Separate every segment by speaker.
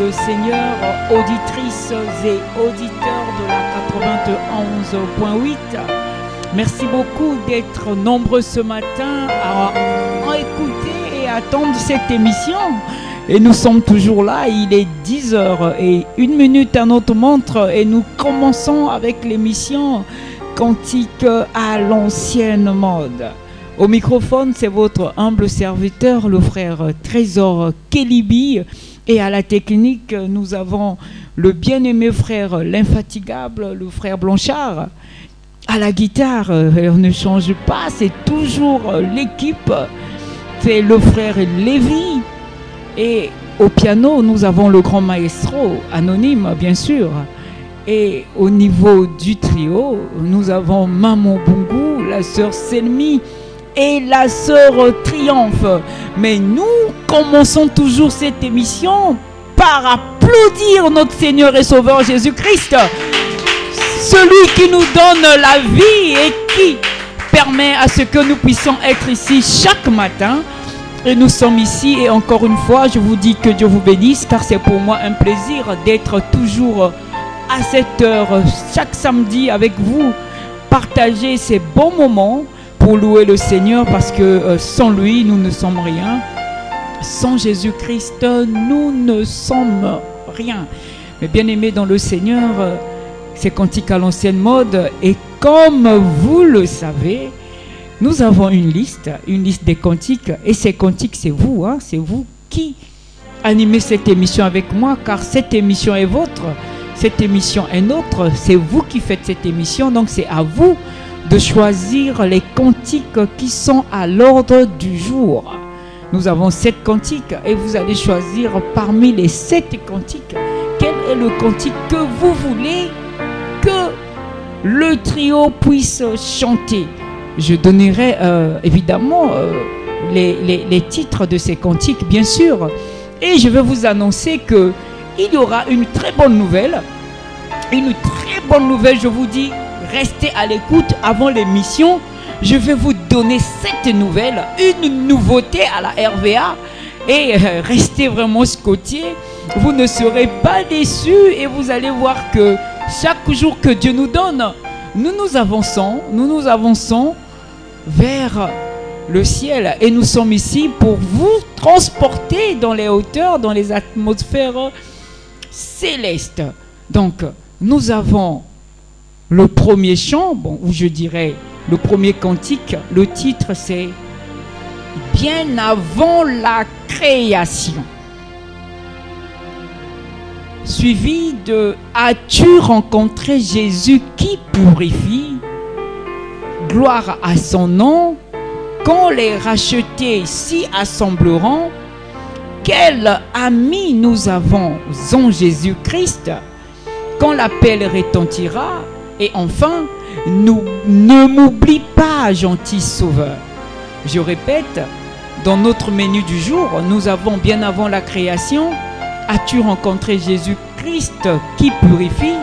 Speaker 1: le Seigneur, auditrices et auditeurs de la 91.8. Merci beaucoup d'être nombreux ce matin à écouter et à attendre cette émission. Et nous sommes toujours là, il est 10h01 à notre montre et nous commençons avec l'émission Cantique à l'ancienne mode. Au microphone, c'est votre humble serviteur, le frère Trésor Kélibi. Et à la technique, nous avons le bien-aimé frère, l'infatigable, le frère Blanchard. À la guitare, on ne change pas, c'est toujours l'équipe. C'est le frère Lévi. Et au piano, nous avons le grand maestro, anonyme bien sûr. Et au niveau du trio, nous avons Maman Bungu, la sœur Selmi et la sœur Triomphe. Mais nous commençons toujours cette émission par applaudir notre Seigneur et Sauveur Jésus-Christ, celui qui nous donne la vie et qui permet à ce que nous puissions être ici chaque matin. Et nous sommes ici et encore une fois, je vous dis que Dieu vous bénisse, car c'est pour moi un plaisir d'être toujours à cette heure, chaque samedi avec vous, partager ces bons moments pour louer le Seigneur, parce que sans lui, nous ne sommes rien. Sans Jésus-Christ, nous ne sommes rien. Mais bien aimés dans le Seigneur, c'est Cantique à l'ancienne mode. Et comme vous le savez, nous avons une liste des cantiques. Et ces cantiques, c'est vous, hein, c'est vous qui animez cette émission avec moi, car cette émission est vôtre, cette émission est nôtre, c'est vous qui faites cette émission, donc c'est à vous de choisir les cantiques qui sont à l'ordre du jour. Nous avons 7 cantiques et vous allez choisir parmi les 7 cantiques quel est le cantique que vous voulez que le trio puisse chanter. Je donnerai évidemment les titres de ces cantiques, bien sûr. Et je vais vous annoncer qu'il y aura une très bonne nouvelle. Une très bonne nouvelle, je vous dis, restez à l'écoute avant l'émission. Je vais vous donner cette nouvelle, une nouveauté à la RVA. Et restez vraiment scotchés. Vous ne serez pas déçus et vous allez voir que chaque jour que Dieu nous donne, nous avançons vers le ciel. Et nous sommes ici pour vous transporter dans les hauteurs, dans les atmosphères célestes. Donc, nous avons le premier chant, bon, ou je dirais le premier cantique. Le titre, c'est « Bien avant la création ». Suivi de « As-tu rencontré Jésus qui purifie ? Gloire à son nom, quand les rachetés s'y assembleront. Quel ami nous avons en Jésus-Christ, quand l'appel retentira. Et enfin, ne m'oublie pas, gentil sauveur. » Je répète, dans notre menu du jour, nous avons bien avant la création « As-tu rencontré Jésus-Christ qui purifie ?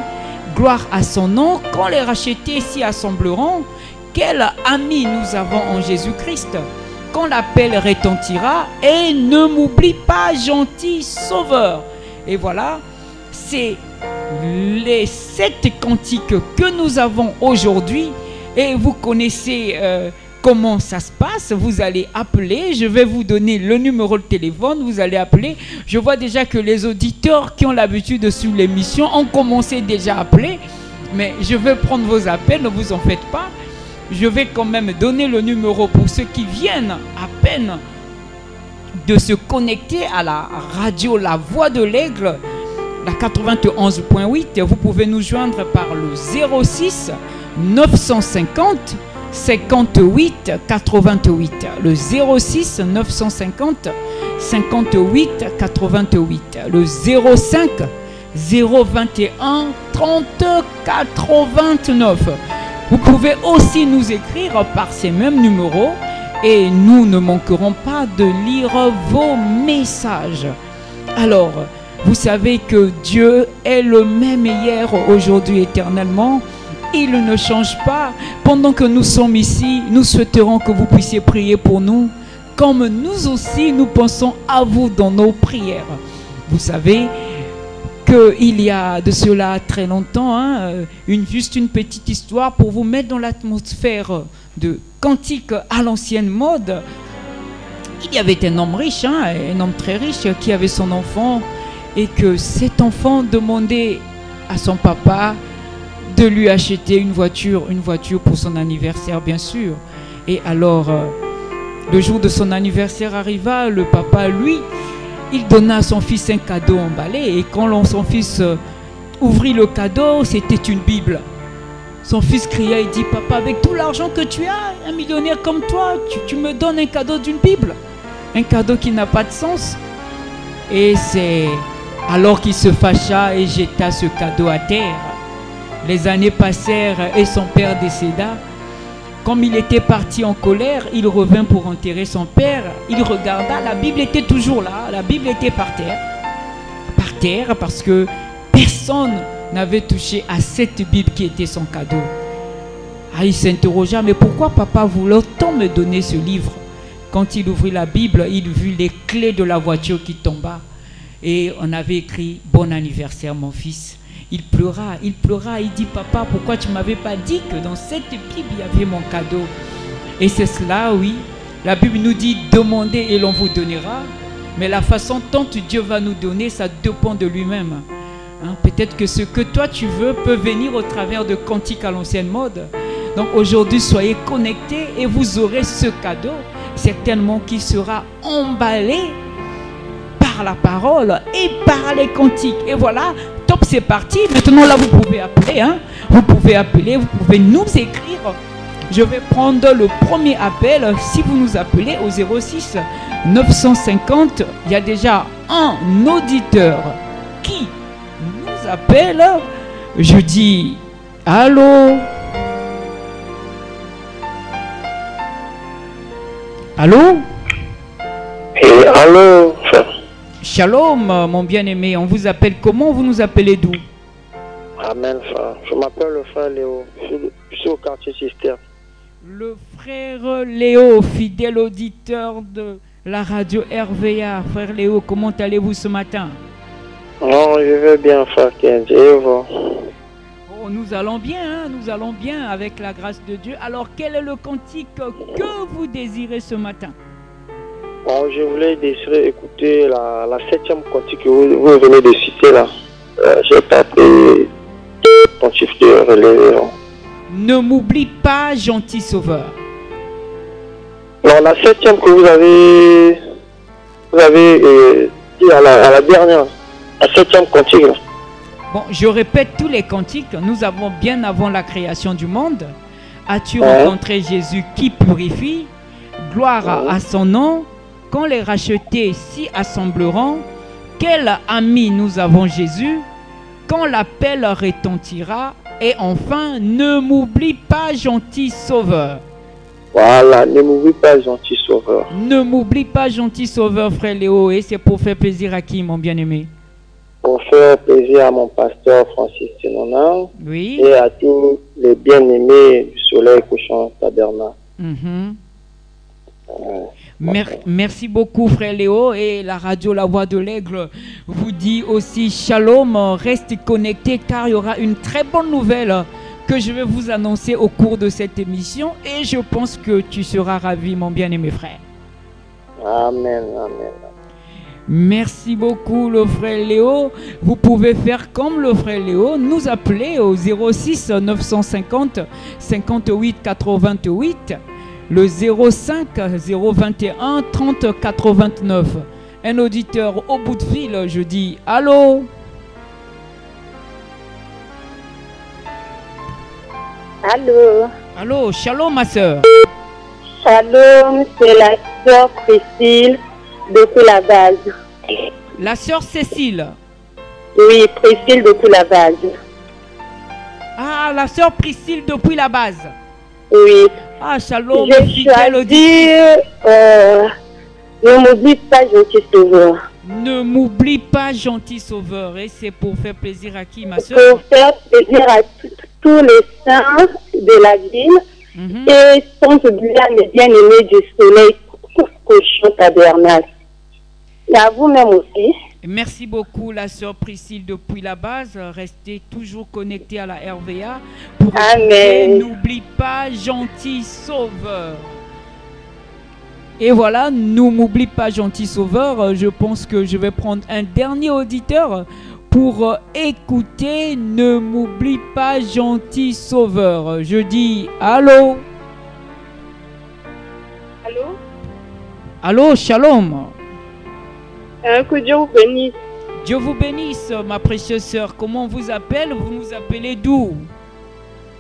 Speaker 1: Gloire à son nom, quand les rachetés s'y assembleront. Quel ami nous avons en Jésus-Christ, quand l'appel retentira. Et ne m'oublie pas, gentil sauveur. » Et voilà, c'est les 7 cantiques que nous avons aujourd'hui. Et vous connaissez comment ça se passe. Vous allez appeler, je vais vous donner le numéro de téléphone, vous allez appeler. Je vois déjà que les auditeurs qui ont l'habitude de suivre l'émission ont commencé déjà à appeler. Mais je vais prendre vos appels, ne vous en faites pas. Je vais quand même donner le numéro pour ceux qui viennent à peine de se connecter à la radio La Voix de l'Aigle, la 91.8. Vous pouvez nous joindre par le 06 950 58 88. Le 06 950 58 88. Le 05 021 30 89. Vous pouvez aussi nous écrire par ces mêmes numéros et nous ne manquerons pas de lire vos messages. Alors, vous savez que Dieu est le même hier, aujourd'hui, éternellement. Il ne change pas. Pendant que nous sommes ici, nous souhaiterons que vous puissiez prier pour nous, comme nous aussi, nous pensons à vous dans nos prières. Vous savez, qu'il y a de cela très longtemps, hein, juste une petite histoire pour vous mettre dans l'atmosphère de cantique à l'ancienne mode. Il y avait un homme riche, hein, un homme très riche qui avait son enfant et que cet enfant demandait à son papa de lui acheter une voiture pour son anniversaire, bien sûr. Et alors, le jour de son anniversaire arriva, le papa, lui, il donna à son fils un cadeau emballé. Et quand son fils ouvrit le cadeau, c'était une Bible. Son fils cria et dit: papa, avec tout l'argent que tu as, un millionnaire comme toi, tu me donnes un cadeau d'une Bible. Un cadeau qui n'a pas de sens. Et c'est alors qu'il se fâcha et jeta ce cadeau à terre. Les années passèrent et son père décéda. Comme il était parti en colère, il revint pour enterrer son père. Il regarda, la Bible était toujours là, la Bible était par terre. Par terre, parce que personne n'avait touché à cette Bible qui était son cadeau. Ah, il s'interrogea: mais pourquoi papa voulait tant me donner ce livre? Quand il ouvrit la Bible, il vit les clés de la voiture qui tomba. Et on avait écrit: bon anniversaire mon fils. Il pleura, il dit: papa, pourquoi tu ne m'avais pas dit que dans cette Bible, il y avait mon cadeau? Et c'est cela, oui. La Bible nous dit: demandez et l'on vous donnera. Mais la façon dont Dieu va nous donner, ça dépend de lui-même. Hein, peut-être que ce que toi tu veux peut venir au travers de cantiques à l'ancienne mode. Donc aujourd'hui, soyez connectés et vous aurez ce cadeau, certainement qui sera emballé par la parole et par les cantiques. Et voilà, top, c'est parti. Maintenant là, vous pouvez appeler, hein. Vous pouvez appeler, vous pouvez nous écrire. Je vais prendre le premier appel. Si vous nous appelez au 06 950, il y a déjà un auditeur qui nous appelle. Je dis allô. Allô?
Speaker 2: Et allô, frère.
Speaker 1: Shalom, mon bien-aimé. On vous appelle comment? Vous nous appelez d'où?
Speaker 2: Amen, frère. Je m'appelle le frère Léo. Je suis au quartier Sister.
Speaker 1: Le frère Léo, fidèle auditeur de la radio RVA. Frère Léo, comment allez-vous ce matin?
Speaker 2: Non, je vais bien, frère Kenji. Et vous?
Speaker 1: Oh, nous allons bien, hein? Nous allons bien avec la grâce de Dieu. Alors, quel est le cantique que vous désirez ce matin?
Speaker 2: Bon, je voulais désirer écouter la 7e cantique que vous venez de citer là. J'ai tapé cantique de relevé.
Speaker 1: Ne m'oublie pas, gentil sauveur.
Speaker 2: Non, la 7e que vous avez dit à la dernière, la 7e cantique là.
Speaker 1: Bon, je répète tous les cantiques. Nous avons bien avant la création du monde. As-tu rencontré Jésus qui purifie? Gloire à son nom. Quand les rachetés s'y assembleront, quel ami nous avons Jésus? Quand l'appel retentira, et enfin, ne m'oublie pas, gentil sauveur.
Speaker 2: Voilà, ne m'oublie pas, gentil sauveur.
Speaker 1: Ne m'oublie pas, gentil sauveur, frère Léo. Et c'est pour faire plaisir à qui, mon bien-aimé? Pour
Speaker 2: faire plaisir à mon pasteur Francis Tenonan.
Speaker 1: Oui.
Speaker 2: Et à tous les bien-aimés du Soleil Couchant Tabernacle.
Speaker 1: Merci beaucoup, frère Léo. Et la radio La Voix de l'Aigle vous dit aussi shalom, reste connecté car il y aura une très bonne nouvelle que je vais vous annoncer au cours de cette émission et je pense que tu seras ravi, mon bien-aimé frère.
Speaker 2: Amen, amen.
Speaker 1: Merci beaucoup, le frère Léo. Vous pouvez faire comme le frère Léo, nous appeler au 06 950 58 88. Le 05 021 30 89. Un auditeur au bout de fil, je dis allô.
Speaker 3: Allô.
Speaker 1: Allô, shalom ma soeur.
Speaker 3: Shalom, c'est la soeur Priscille depuis la base.
Speaker 1: La soeur Cécile.
Speaker 3: Oui, Priscille depuis la base.
Speaker 1: Ah, la soeur Priscille depuis la base.
Speaker 3: Oui.
Speaker 1: Ah, shalom,
Speaker 3: fidèle auditeur. Ne m'oublie pas, gentil sauveur.
Speaker 1: Ne m'oublie pas, gentil sauveur. Et c'est pour faire plaisir à qui, ma soeur?
Speaker 3: Pour faire plaisir à tous les saints de la ville et sans oublier les bien-aimés du Soleil Couchant Tabernacle. Et à vous-même aussi.
Speaker 1: Merci beaucoup, la sœur Priscille depuis la base. Restez toujours connectés à la RVA. Pour
Speaker 3: Amen.
Speaker 1: N'oublie pas, gentil sauveur. Et voilà, ne m'oublie pas, gentil sauveur. Je pense que je vais prendre un dernier auditeur pour écouter. Ne m'oublie pas, gentil sauveur. Je dis allô.
Speaker 3: Allô?
Speaker 1: Allô, shalom.
Speaker 3: Que Dieu vous bénisse.
Speaker 1: Dieu vous bénisse, ma précieuse sœur. Comment on vous appelle? Vous nous appelez d'où?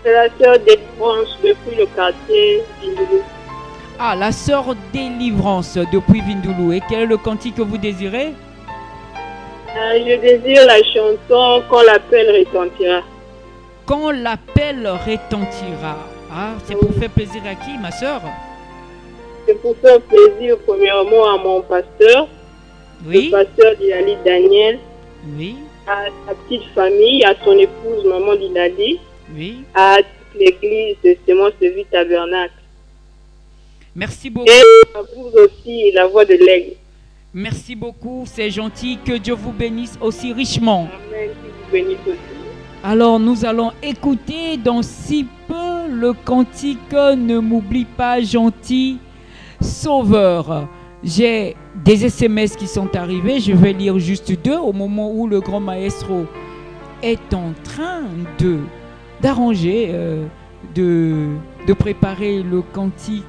Speaker 3: C'est la sœur Délivrance depuis le quartier Vindulu.
Speaker 1: Ah, la sœur Délivrance depuis Vindulu. Et quel est le cantique que vous désirez?
Speaker 3: Je désire la chanson Quand l'appel retentira.
Speaker 1: Quand l'appel retentira. Ah, c'est pour faire plaisir à qui, ma sœur?
Speaker 3: C'est pour faire plaisir premièrement à mon pasteur,
Speaker 1: Oui.
Speaker 3: le pasteur Dilali Daniel,
Speaker 1: Oui.
Speaker 3: à sa petite famille, à son épouse Maman Dilali,
Speaker 1: Oui.
Speaker 3: à toute l'église de Sémence de Vie Tabernacle.
Speaker 1: Merci beaucoup.
Speaker 3: Et à vous aussi, la voix de l'aigle.
Speaker 1: Merci beaucoup, c'est gentil. Que Dieu vous bénisse aussi richement.
Speaker 3: Amen, qui vous bénisse aussi.
Speaker 1: Alors, nous allons écouter dans si peu le cantique Ne m'oublie pas, gentil sauveur. J'ai des SMS qui sont arrivés. Je vais lire juste deux au moment où le grand maestro est en train d'arranger, de préparer le cantique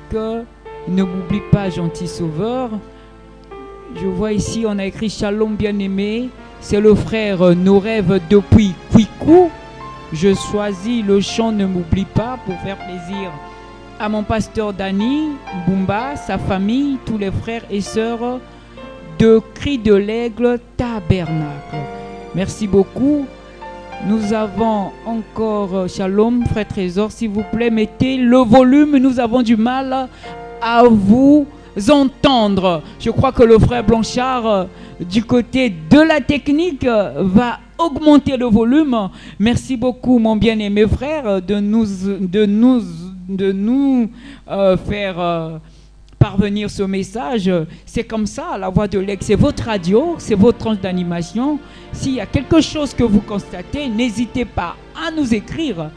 Speaker 1: Ne m'oublie pas, gentil sauveur. Je vois ici, on a écrit Shalom bien-aimé. C'est le frère Nos rêves depuis Kwiku. Je choisis le chant Ne m'oublie pas pour faire plaisir à mon pasteur Dani Bumba, sa famille, tous les frères et sœurs de Cri de l'Aigle Tabernacle. Merci beaucoup. Nous avons encore Shalom, frère Trésor, s'il vous plaît, mettez le volume. Nous avons du mal à vous entendre. Je crois que le frère Blanchard, du côté de la technique, va augmenter le volume. Merci beaucoup, mon bien-aimé frère, de nous faire parvenir ce message. C'est comme ça, la voix de l'ex, c'est votre radio, c'est votre tranche d'animation. S'il y a quelque chose que vous constatez, n'hésitez pas à nous écrire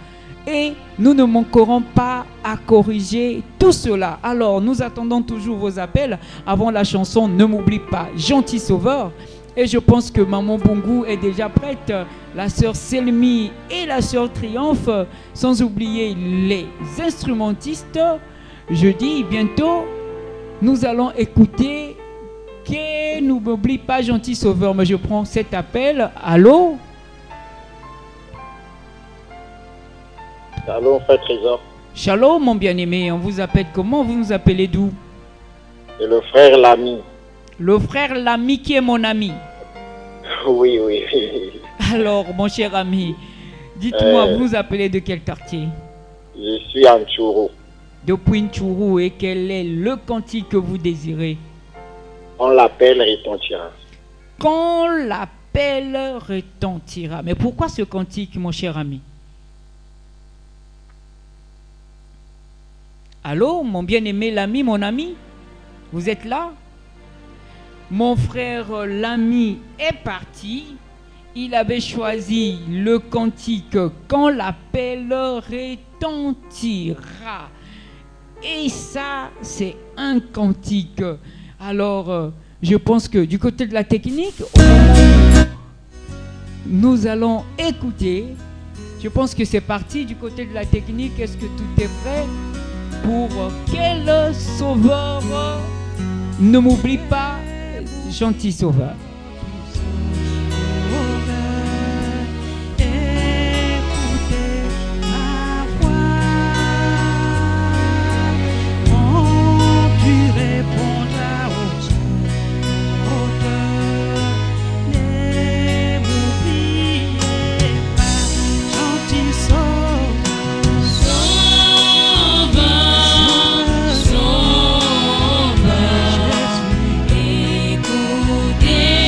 Speaker 1: et nous ne manquerons pas à corriger tout cela. Alors, nous attendons toujours vos appels avant la chanson Ne m'oublie pas, gentil sauveur. Et je pense que Maman Bungu est déjà prête, la sœur Selmi et la sœur Triomphe, sans oublier les instrumentistes. Je dis bientôt, nous allons écouter que Ne m'oublie pas, gentil sauveur. Mais je prends cet appel. Allô?
Speaker 2: Allô, frère Trésor.
Speaker 1: Shalom, mon bien-aimé. On vous appelle comment? Vous nous appelez d'où?
Speaker 2: C'est le frère Lamy.
Speaker 1: Le frère Lamy qui est mon ami.
Speaker 2: Oui, oui.
Speaker 1: Alors, mon cher ami, dites-moi, vous nous appelez de quel quartier?
Speaker 2: Je suis en Tchourou.
Speaker 1: De Pointe-Chourou. Et quel est le cantique que vous désirez?
Speaker 2: On l'appelle retentira.
Speaker 1: Quand l'appel retentira. Mais pourquoi ce cantique, mon cher ami? Allô, mon bien-aimé l'ami, mon ami? Vous êtes là? Mon frère l'ami est parti. Il avait choisi le cantique Quand l'appel retentira. Et ça, c'est un cantique. Alors, je pense que du côté de la technique, nous allons écouter. Je pense que c'est parti du côté de la technique. Est-ce que tout est prêt pour quel sauveur? Ne m'oublie pas, gentil sauveur.
Speaker 4: Écoutez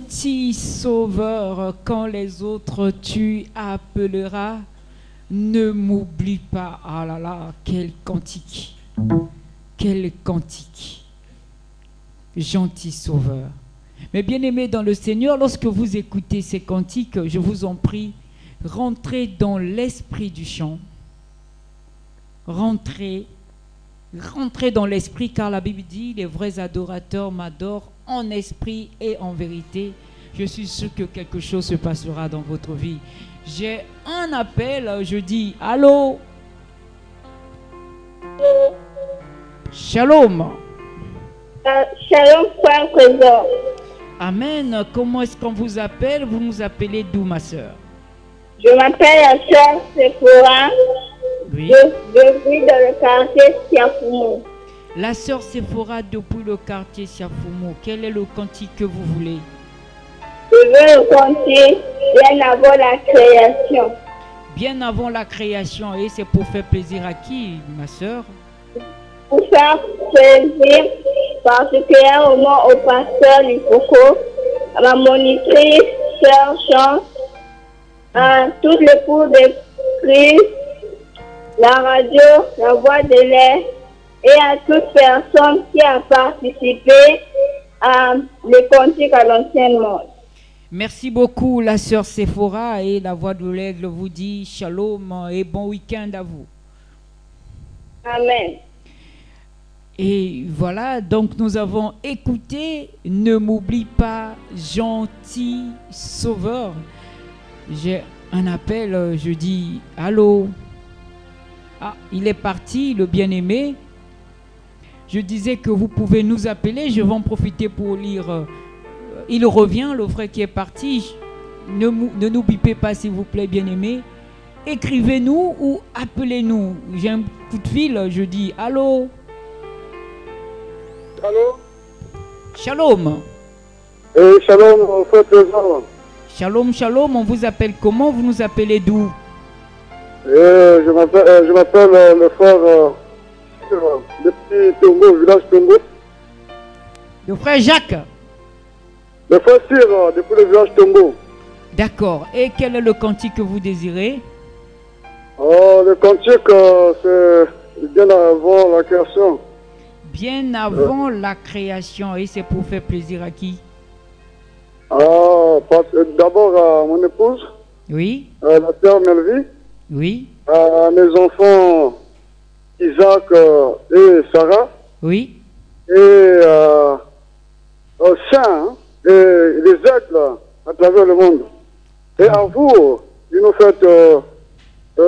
Speaker 1: Gentil Sauveur, quand les autres tu appelleras, ne m'oublie pas. Ah là là, quel cantique. Quel cantique. Gentil Sauveur. Mais bien-aimés dans le Seigneur, lorsque vous écoutez ces cantiques, je vous en prie, rentrez dans l'esprit du chant. Rentrez dans l'esprit, car la Bible dit, les vrais adorateurs m'adorent en esprit et en vérité. Je suis sûr que quelque chose se passera dans votre vie. J'ai un appel, je dis, allô? Shalom.
Speaker 3: Shalom, frère présent.
Speaker 1: Amen. Comment est-ce qu'on vous appelle? Vous nous appelez d'où, ma soeur?
Speaker 3: Je m'appelle la sœur Sephora.
Speaker 1: Oui.
Speaker 3: Je vis dans le quartier Siafumo.
Speaker 1: La sœur Sephora depuis le quartier Siafumo. Quel est le cantique que vous voulez?
Speaker 3: Je veux le cantique bien avant la création.
Speaker 1: Bien avant la création. Et c'est pour faire plaisir à qui, ma sœur?
Speaker 3: Pour faire plaisir particulièrement au pasteur Lipoko, à ma monitrice, sœur Chance, à toutes les cours de Christ, la radio, la voix de l'air, et à toute personne qui a participé à les cantiques à l'ancien monde.
Speaker 1: Merci beaucoup, la sœur Sephora, et la voix de l'aigle vous dit shalom et bon week-end à vous.
Speaker 3: Amen.
Speaker 1: Et voilà, donc nous avons écouté Ne m'oublie pas, gentil Sauveur. J'ai un appel, je dis allô. Ah, il est parti, le bien-aimé. Je disais que vous pouvez nous appeler, je vais en profiter pour lire. Il revient, le frère qui est parti. Ne nous bipez pas, s'il vous plaît, bien-aimé. Écrivez-nous ou appelez-nous. J'ai un coup de fil, je dis allô.
Speaker 2: Allô?
Speaker 1: Shalom.
Speaker 2: Shalom, frère présent.
Speaker 1: Shalom, shalom. On vous appelle comment? Vous nous appelez d'où?
Speaker 2: Je m'appelle le frère depuis Tongo, village Tongo.
Speaker 1: Le frère Jacques.
Speaker 2: Le frère Cyr, depuis le village Tongo.
Speaker 1: D'accord. Et quel est le cantique que vous désirez?
Speaker 2: Oh, le cantique, c'est bien avant la création.
Speaker 1: Bien avant la création. Et c'est pour faire plaisir à qui?
Speaker 2: D'abord à mon épouse.
Speaker 1: Oui.
Speaker 2: La sœur Melvie.
Speaker 1: Oui.
Speaker 2: À mes enfants Isaac et Sarah.
Speaker 1: Oui.
Speaker 2: Et aux saints et les aigles à travers le monde. Et à vous, vous nous faites vous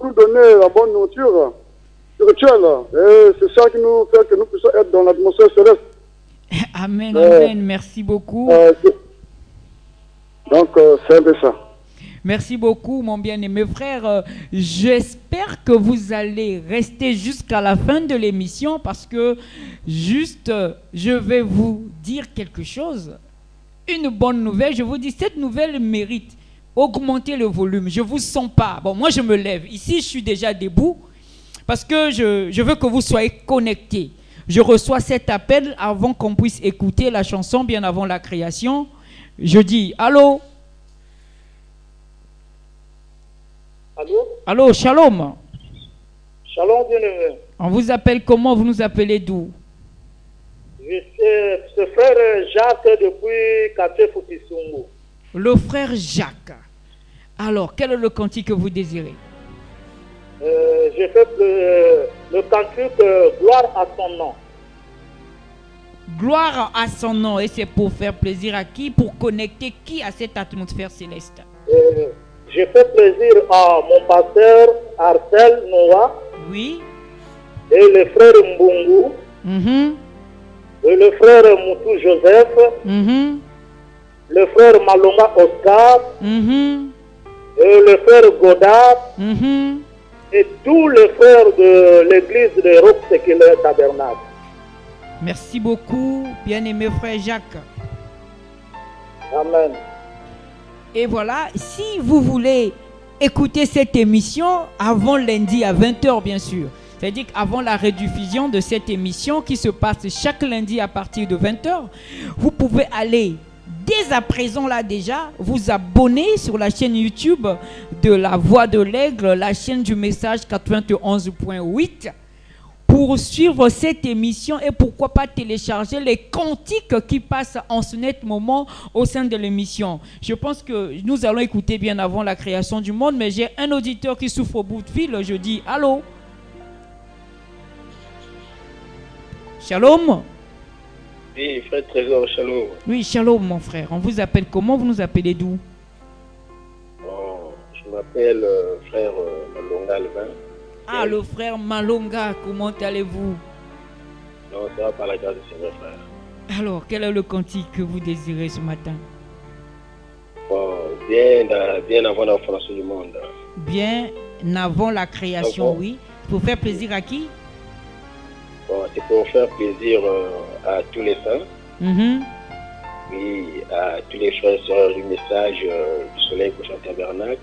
Speaker 2: nous donnez la bonne nourriture spirituelle. Et c'est ça qui nous fait que nous puissions être dans l'atmosphère céleste.
Speaker 1: Amen, amen. Merci beaucoup.
Speaker 2: Donc, c'est un peu ça.
Speaker 1: Merci beaucoup, mon bien-aimé frère. J'espère que vous allez rester jusqu'à la fin de l'émission parce que je vais vous dire quelque chose. Une bonne nouvelle. Je vous dis, cette nouvelle mérite augmenter le volume. Je ne vous sens pas. Bon, moi, je me lève. Ici, je suis déjà debout parce que je veux que vous soyez connectés. Je reçois cet appel avant qu'on puisse écouter la chanson, bien avant la création. Je dis, allô?
Speaker 2: Allô?
Speaker 1: Allô, shalom.
Speaker 2: Shalom, bien-aimé.
Speaker 1: On vous appelle comment? Vous nous appelez d'où?
Speaker 2: Je suis ce frère Jacques depuis quartier Foutissungu.
Speaker 1: Le frère Jacques. Alors, quel est le cantique que vous désirez?
Speaker 2: J'ai fait le cantique Gloire à son nom.
Speaker 1: Gloire à son nom. Et c'est pour faire plaisir à qui? Pour connecter qui à cette atmosphère céleste?
Speaker 2: J'ai fait plaisir à mon pasteur Arcel Noah.
Speaker 1: Oui.
Speaker 2: Et le frère Mbungu. Et le frère Moutou Joseph. Le frère Malonga Oscar. Et le frère Godard. Et tous les frères de l'église de Rock Séculaire Tabernacle.
Speaker 1: Merci beaucoup, bien-aimé frère Jacques.
Speaker 2: Amen.
Speaker 1: Et voilà, si vous voulez écouter cette émission avant lundi à 20h, bien sûr, c'est-à-dire qu'avant la rediffusion de cette émission qui se passe chaque lundi à partir de 20h, vous pouvez aller dès à présent là déjà vous abonner sur la chaîne YouTube de la Voix de l'Aigle, la chaîne du message 91.8, pour suivre cette émission et pourquoi pas télécharger les cantiques qui passent en ce net moment au sein de l'émission. Je pense que nous allons écouter bien avant la création du monde, mais j'ai un auditeur qui souffre au bout de fil. Je dis allô? Shalom.
Speaker 4: Oui, frère Trésor, shalom.
Speaker 1: Oui, shalom mon frère. On vous appelle comment? Vous nous appelez d'où?
Speaker 4: Bon, je m'appelle frère Malonga Levin.
Speaker 1: Ah, le frère Malonga, comment allez-vous?
Speaker 4: Non, ça va par la grâce du Seigneur, frère.
Speaker 1: Alors, quel est le cantique que vous désirez ce matin?
Speaker 4: Bon, bien avant la fondation du monde.
Speaker 1: Bien avant la création, oui. Pour faire plaisir à qui?
Speaker 4: Bon, c'est pour faire plaisir à tous les saints. Oui, à tous les frères et sœurs du message du Soleil Couchant Tabernacle.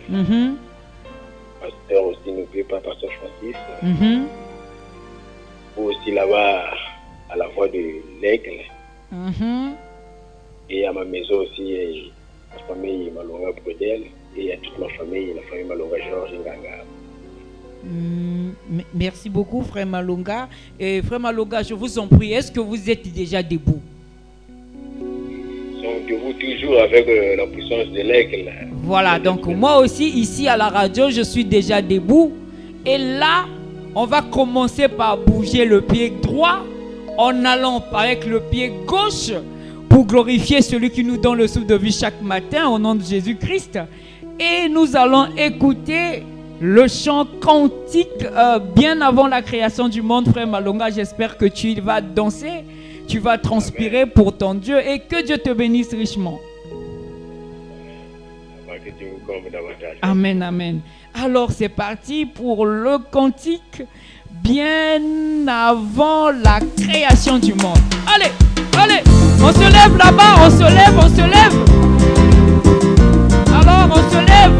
Speaker 4: Pasteur aussi, n'oubliez pas Pasteur Francis. Ou aussi là-bas à la Voix de l'Aigle. Et à ma maison aussi, et ma famille Malonga Brodel. Et à toute ma famille, la famille Malonga Georges Nganga.
Speaker 1: Merci beaucoup, frère Malonga. Et frère Malonga, je vous en prie, est-ce que vous êtes déjà debout?
Speaker 4: Nous sommes debout toujours avec la puissance de l'Aigle.
Speaker 1: Voilà, donc moi aussi, ici à la radio, je suis déjà debout. Et là, on va commencer par bouger le pied droit en allant avec le pied gauche pour glorifier celui qui nous donne le souffle de vie chaque matin au nom de Jésus-Christ. Et nous allons écouter le chant cantique bien avant la création du monde, frère Malonga. J'espère que tu vas danser, tu vas transpirer pour ton Dieu et que Dieu te bénisse richement. Amen, amen. Alors c'est parti pour le cantique bien avant la création du monde. Allez, allez, on se lève là-bas, on se lève, on se lève. Alors on se lève.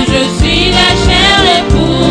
Speaker 5: Je suis la chair et pour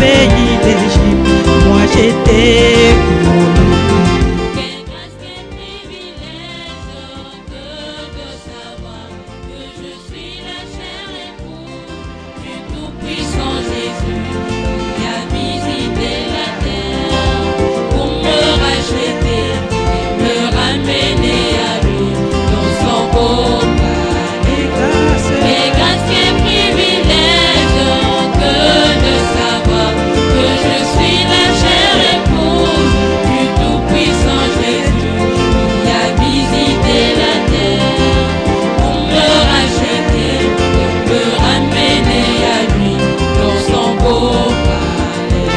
Speaker 5: pays d'Égypte, moi j'étais pour lui.
Speaker 6: Quelle grâce, quel privilège que de savoir que je suis la chère épouse du Tout-Puissant Jésus qui a visité la terre pour me racheter et me ramener à lui dans son beau palais. Quelle grâce, quel privilège que de savoir que je suis la chère épouse du Tout-Puissant Jésus qui a visité la terre pour me racheter et me ramener à lui dans son beau palais.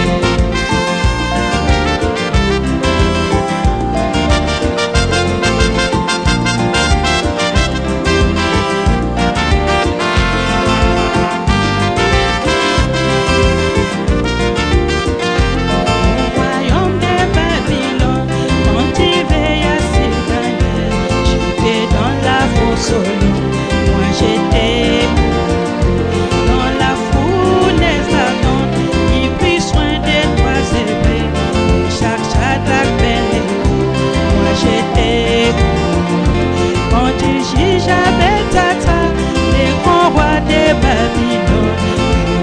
Speaker 5: Au royaume de Babylone, quand il veille à ses derniers, j'étais dans la fosse au lion, moi j'étais dans la foule des Satan, qui prit soin des trois épées, chaque Shadrach, Abednego, moi j'étais quand il juge avec Tata, les grands rois de Babylone,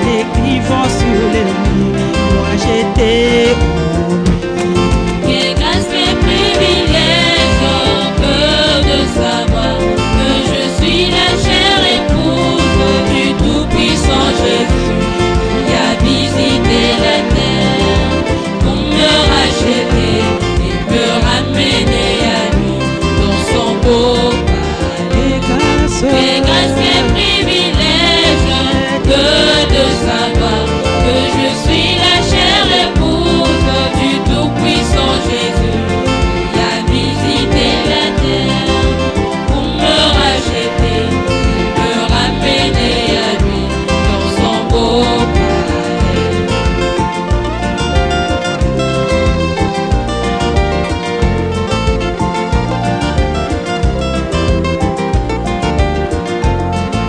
Speaker 5: les griffons sur les murs, moi j'étais pour lui.
Speaker 6: Quelle grâce, quel privilège que de savoir que je suis la chère épouse du Tout-Puissant Jésus qui a visité la terre pour me racheter et me ramener à lui dans son beau palais. Quelle grâce, quel privilège que de savoir que je suis la chère épouse du Tout-Puissant Jésus qui a visité la terre pour me racheter et me ramener à lui dans son beau palais.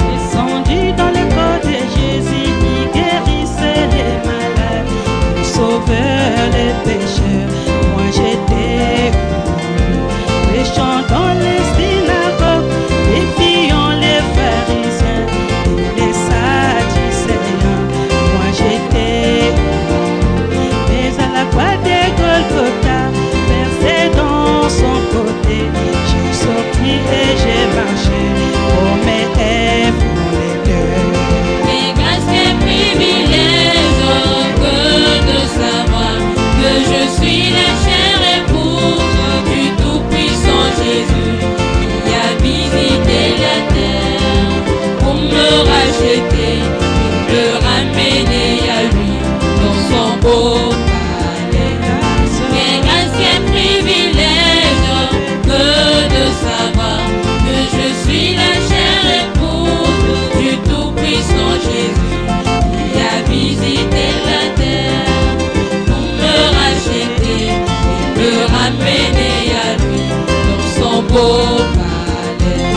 Speaker 5: Descendu dans le corps de Jésus, il guérissait les malades, il sauvait les pécheurs, moi j'étais prêchant dans les synagogues, défiant les pharisiens et les sadducéens, moi j'étais mais à la croix de Golgotha, percé dans son côté, j'ai sorti et j'ai marché pour mes rêves, pour les cœurs.
Speaker 6: Quelle grâce, quel privilège que de savoir que je suis la chère épouse du Tout-Puissant Jésus qui a visité la terre pour me racheter et me ramener à lui dans son beau palais. Quelle grâce, quel privilège que de savoir que je suis la chère épouse du Tout-Puissant Jésus qui a visité la terre pour me racheter et me ramener à lui dans son beau palais.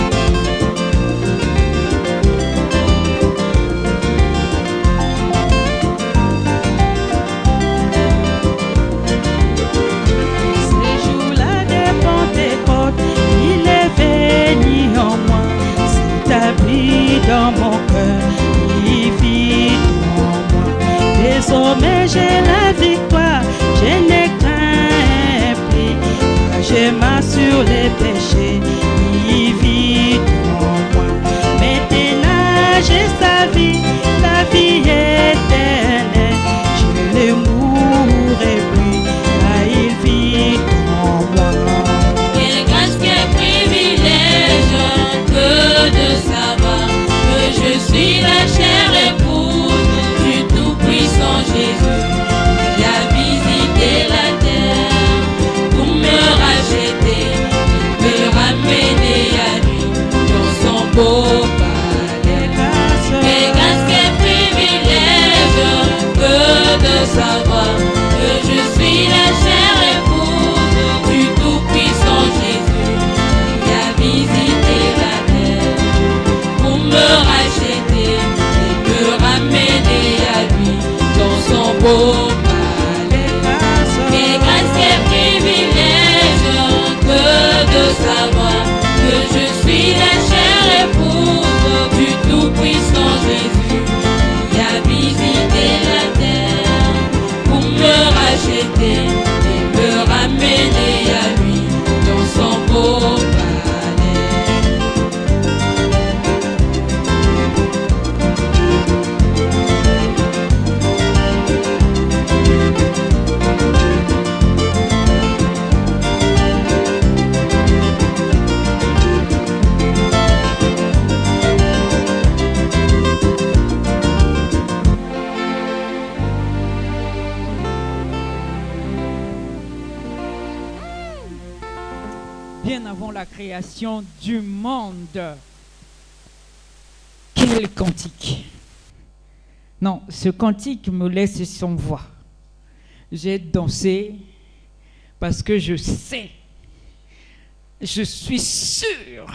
Speaker 5: Ces jours-là de Pentecôte, il est venu en moi, s'établit dans mon cœur, il vit en moi. Désormais j'ai la victoire, je n'ai qu'un plus, car je m'assure les péchés, il vit en moi. Maintenant j'ai sa vie, la vie éternelle, je ne mourrai plus, car il vit en moi.
Speaker 6: Quelle grâce, quel privilège que de savoir que je suis la chère épouse du Tout-Puissant Jésus qui a visité la terre pour me racheter et me
Speaker 1: bien avant la création du monde. Quel cantique! Non, ce cantique me laisse sans voix. J'ai dansé parce que je sais, je suis sûr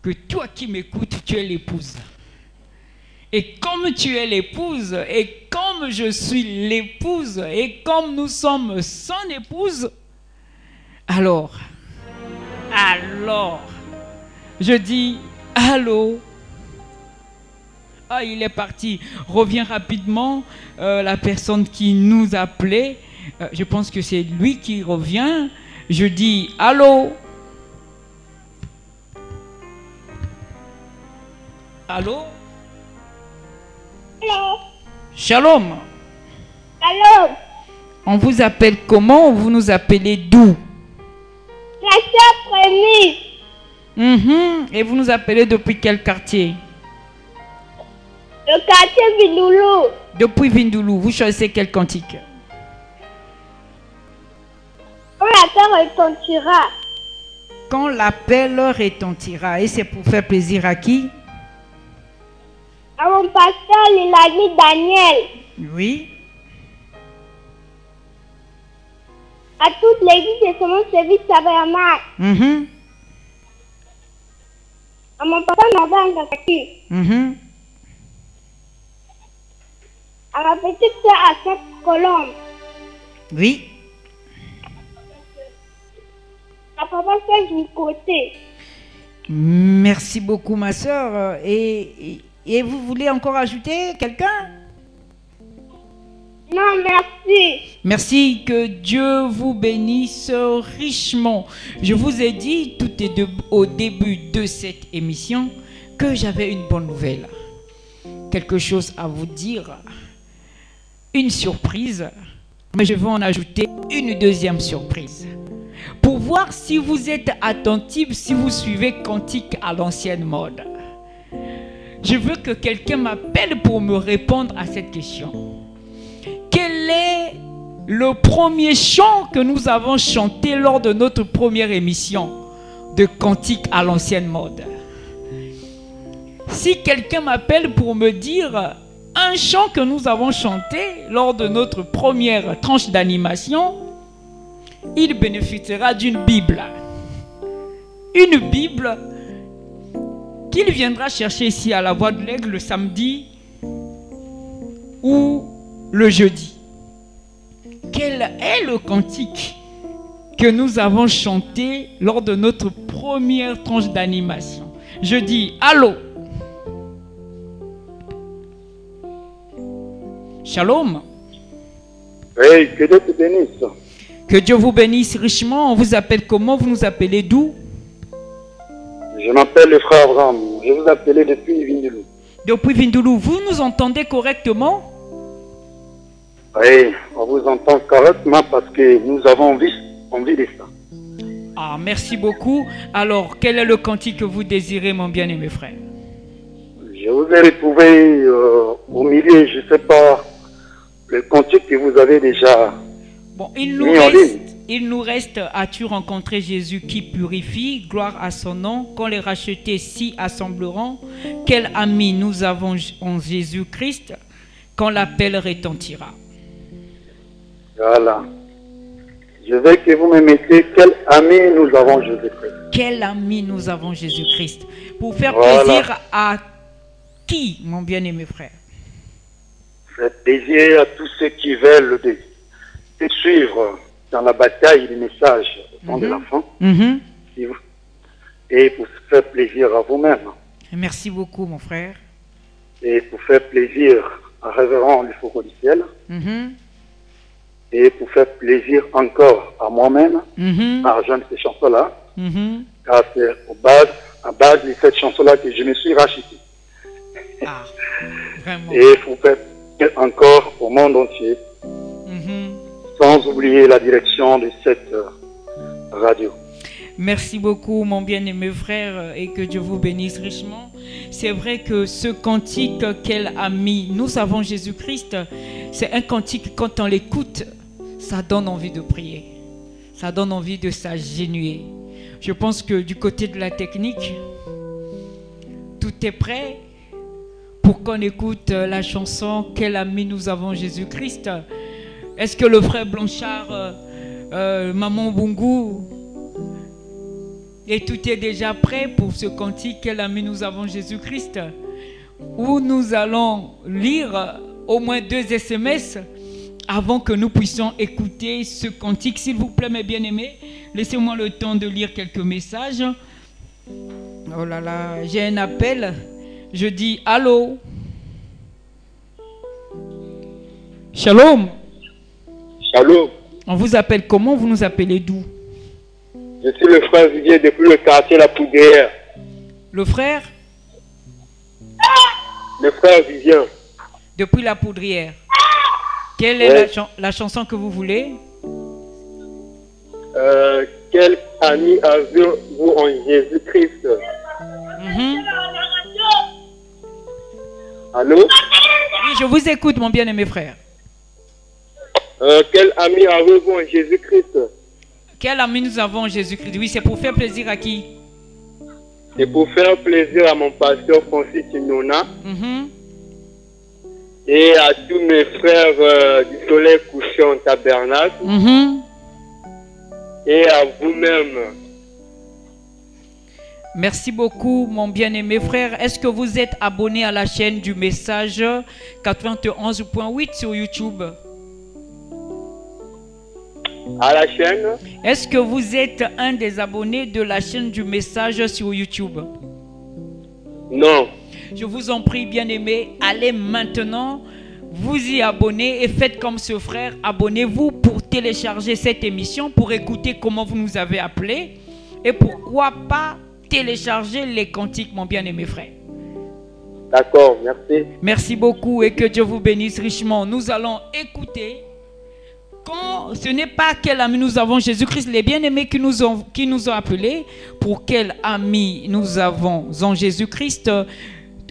Speaker 1: que toi qui m'écoutes, tu es l'épouse. Et comme tu es l'épouse, et comme je suis l'épouse, et comme nous sommes son épouse, alors, je dis, allô. Ah, il est parti. Reviens rapidement. La personne qui nous appelait, je pense que c'est lui qui revient. Je dis, allô. Allô?
Speaker 3: Allô?
Speaker 1: Shalom.
Speaker 3: Allô?
Speaker 1: On vous appelle comment? Vous nous appelez d'où?
Speaker 3: La sœur Prémisse.
Speaker 1: Et vous nous appelez depuis quel quartier?
Speaker 3: Le quartier Vindoulou.
Speaker 1: Depuis Vindoulou. Vous choisissez quel cantique?
Speaker 3: Quand la terre retentira.
Speaker 1: Quand l'appel retentira. Et c'est pour faire plaisir à qui?
Speaker 3: À mon pasteur Lilani Daniel.
Speaker 1: Oui.
Speaker 3: À toute l'église de son service tabernacle. À mon papa Nava Ngakaki. À ma petite soeur à Sainte-Colombe.
Speaker 1: Oui.
Speaker 3: À papa Serge Nicoté.
Speaker 1: Merci beaucoup, ma soeur. Et vous voulez encore ajouter quelqu'un?
Speaker 3: Non, merci.
Speaker 1: Merci, que Dieu vous bénisse richement. Je vous ai dit au début de cette émission que j'avais une bonne nouvelle. Quelque chose à vous dire. Une surprise. Mais je vais en ajouter une deuxième surprise. Pour voir si vous êtes attentifs, si vous suivez Cantique à l'ancienne mode. Je veux que quelqu'un m'appelle pour me répondre à cette question. Quel est le premier chant que nous avons chanté lors de notre première émission de Cantique à l'ancienne mode? Si quelqu'un m'appelle pour me dire un chant que nous avons chanté lors de notre première tranche d'animation, il bénéficiera d'une Bible. Une Bible qu'il viendra chercher ici à la Voix de l'Aigle le samedi ou le jeudi. Quel est le cantique que nous avons chanté lors de notre première tranche d'animation? Je dis allô. Shalom.
Speaker 2: Oui, que Dieu te bénisse.
Speaker 1: Que Dieu vous bénisse richement. On vous appelle comment? Vous nous appelez d'où?
Speaker 2: Je m'appelle le frère Abraham. Je vous appelle depuis Vindoulou.
Speaker 1: Depuis Vindoulou. Vous nous entendez correctement?
Speaker 2: Oui, on vous entend correctement parce que nous avons envie de ça.
Speaker 1: Ah, merci beaucoup. Alors, quel est le cantique que vous désirez, mon bien-aimé frère?
Speaker 2: Je vous ai retrouvé au milieu, je ne sais pas, le cantique que vous avez déjà
Speaker 1: bon, il nous reste, as-tu rencontré Jésus qui purifie, gloire à son nom, quand les rachetés s'y assembleront, quel ami nous avons en Jésus-Christ, quand l'appel retentira.
Speaker 2: Voilà. Je veux que vous me mettiez quel ami nous avons Jésus-Christ.
Speaker 1: Quel ami nous avons Jésus-Christ. Pour faire
Speaker 2: voilà.
Speaker 1: Plaisir à qui, mon bien-aimé frère?
Speaker 2: Faire plaisir à tous ceux qui veulent te suivre dans la bataille du message au temps de l'enfant. Et pour faire plaisir à vous-même.
Speaker 1: Merci beaucoup, mon frère.
Speaker 2: Et pour faire plaisir à Révérend Lufoko du ciel. Et pour faire plaisir encore à moi-même, à rejoindre ces chansons-là. Car c'est à base de cette chanson-là que je me suis racheté.
Speaker 1: Ah, vraiment.
Speaker 2: Et pour faire encore au monde entier. Sans oublier la direction de cette radio.
Speaker 1: Merci beaucoup, mon bien-aimé frère, et que Dieu vous bénisse richement. C'est vrai que ce cantique qu'elle a mis, nous avons Jésus-Christ, c'est un cantique, quand on l'écoute, ça donne envie de prier. Ça donne envie de s'agenouiller. Je pense que du côté de la technique, tout est prêt pour qu'on écoute la chanson « Quel ami nous avons Jésus-Christ ». Est-ce que le frère Blanchard, Maman Bungu, et tout est déjà prêt pour ce cantique « Quel ami nous avons Jésus-Christ » où nous allons lire au moins 2 SMS avant que nous puissions écouter ce cantique. S'il vous plaît, mes bien-aimés, laissez-moi le temps de lire quelques messages. Oh là là, j'ai un appel. Je dis allô. Shalom.
Speaker 7: Shalom.
Speaker 1: On vous appelle comment? Vous nous appelez d'où?
Speaker 7: Je suis le frère Vivien depuis le quartier La Poudrière.
Speaker 1: Le frère?
Speaker 7: Le frère Vivien.
Speaker 1: Depuis La Poudrière. Quelle est la chanson que vous voulez?
Speaker 7: Quel ami avez-vous en Jésus-Christ? Allô?
Speaker 1: Oui, je vous écoute, mon bien-aimé frère.
Speaker 7: Quel ami avez-vous en Jésus-Christ?
Speaker 1: Quel ami nous avons en Jésus-Christ? Oui, c'est pour faire plaisir à qui?
Speaker 7: C'est pour faire plaisir à mon pasteur Francis Inona et à tous mes frères du soleil couché en tabernacle et à vous-même.
Speaker 1: Merci beaucoup, mon bien-aimé frère. Est-ce que vous êtes abonné à la chaîne du message 91.8 sur YouTube?
Speaker 7: À la chaîne?
Speaker 1: Est-ce que vous êtes un des abonnés de la chaîne du message sur YouTube?
Speaker 7: Non.
Speaker 1: Je vous en prie, bien-aimé, allez maintenant vous y abonner et faites comme ce frère. Abonnez-vous pour télécharger cette émission, pour écouter comment vous nous avez appelé et pourquoi pas télécharger les cantiques, mon bien-aimé frère.
Speaker 7: D'accord, merci.
Speaker 1: Merci beaucoup et que Dieu vous bénisse richement. Nous allons écouter. Quand ce n'est pas quel ami nous avons Jésus-Christ, les bien-aimés qui nous ont appelés, pour quel ami nous avons en Jésus-Christ.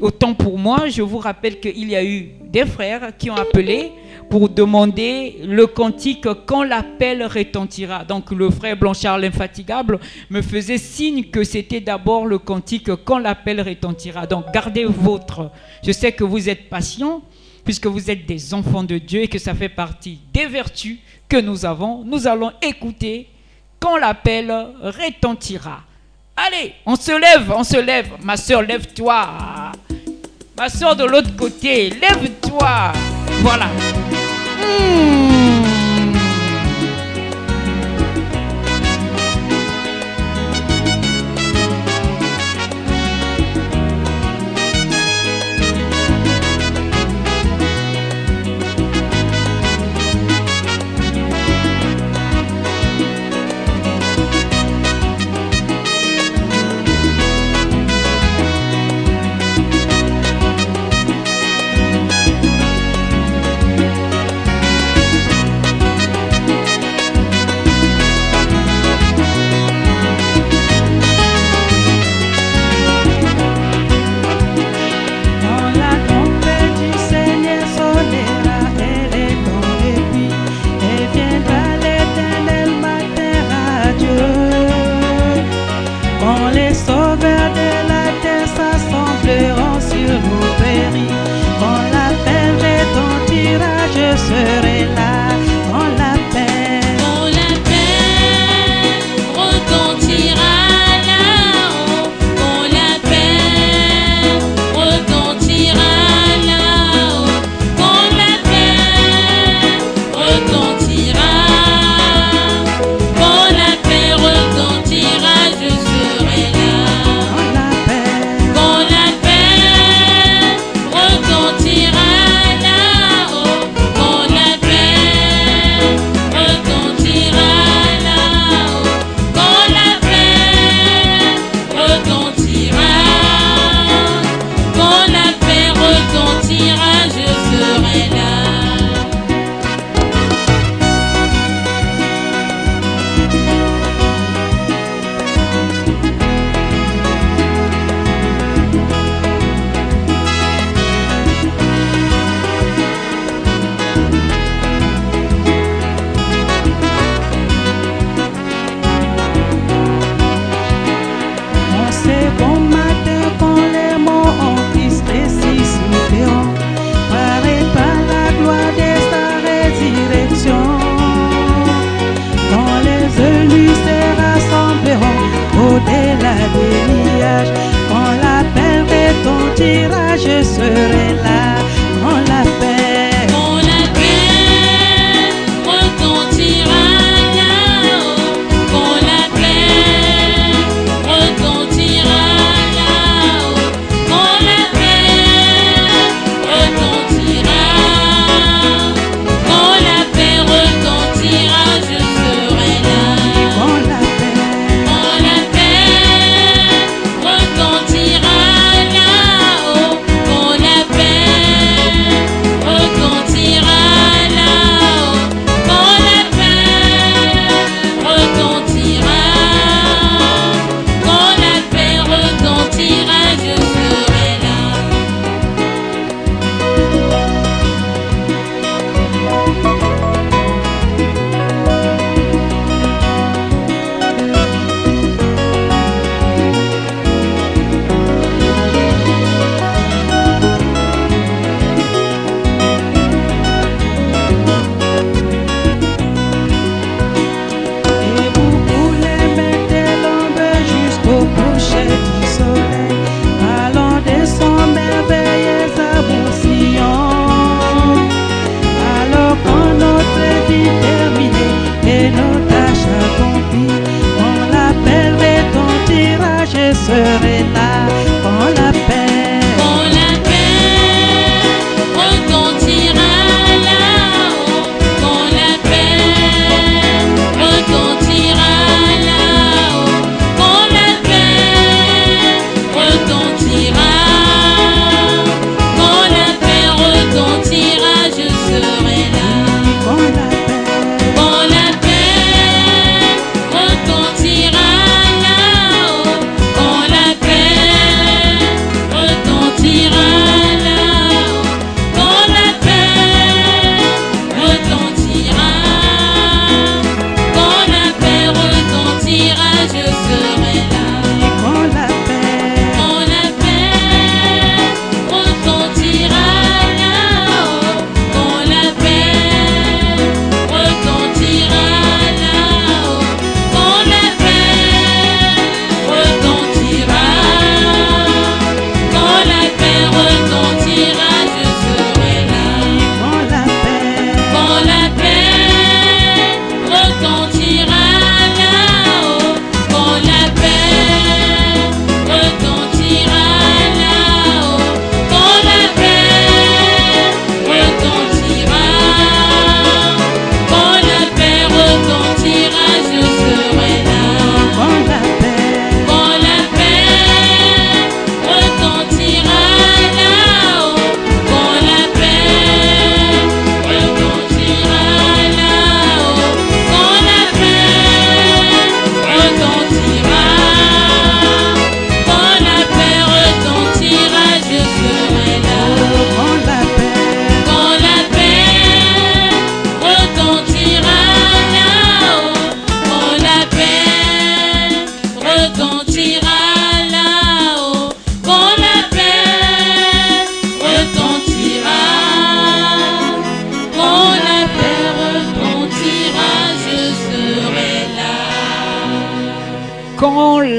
Speaker 1: Autant pour moi, je vous rappelle qu'il y a eu des frères qui ont appelé pour demander le cantique « Quand l'appel retentira ». Donc le frère Blanchard l'infatigable me faisait signe que c'était d'abord le cantique « Quand l'appel retentira ». Donc gardez votre. Je sais que vous êtes patients puisque vous êtes des enfants de Dieu et que ça fait partie des vertus que nous avons. Nous allons écouter « Quand l'appel retentira ». Allez, on se lève. Ma soeur, lève-toi. Ma soeur de l'autre côté, lève-toi. Voilà.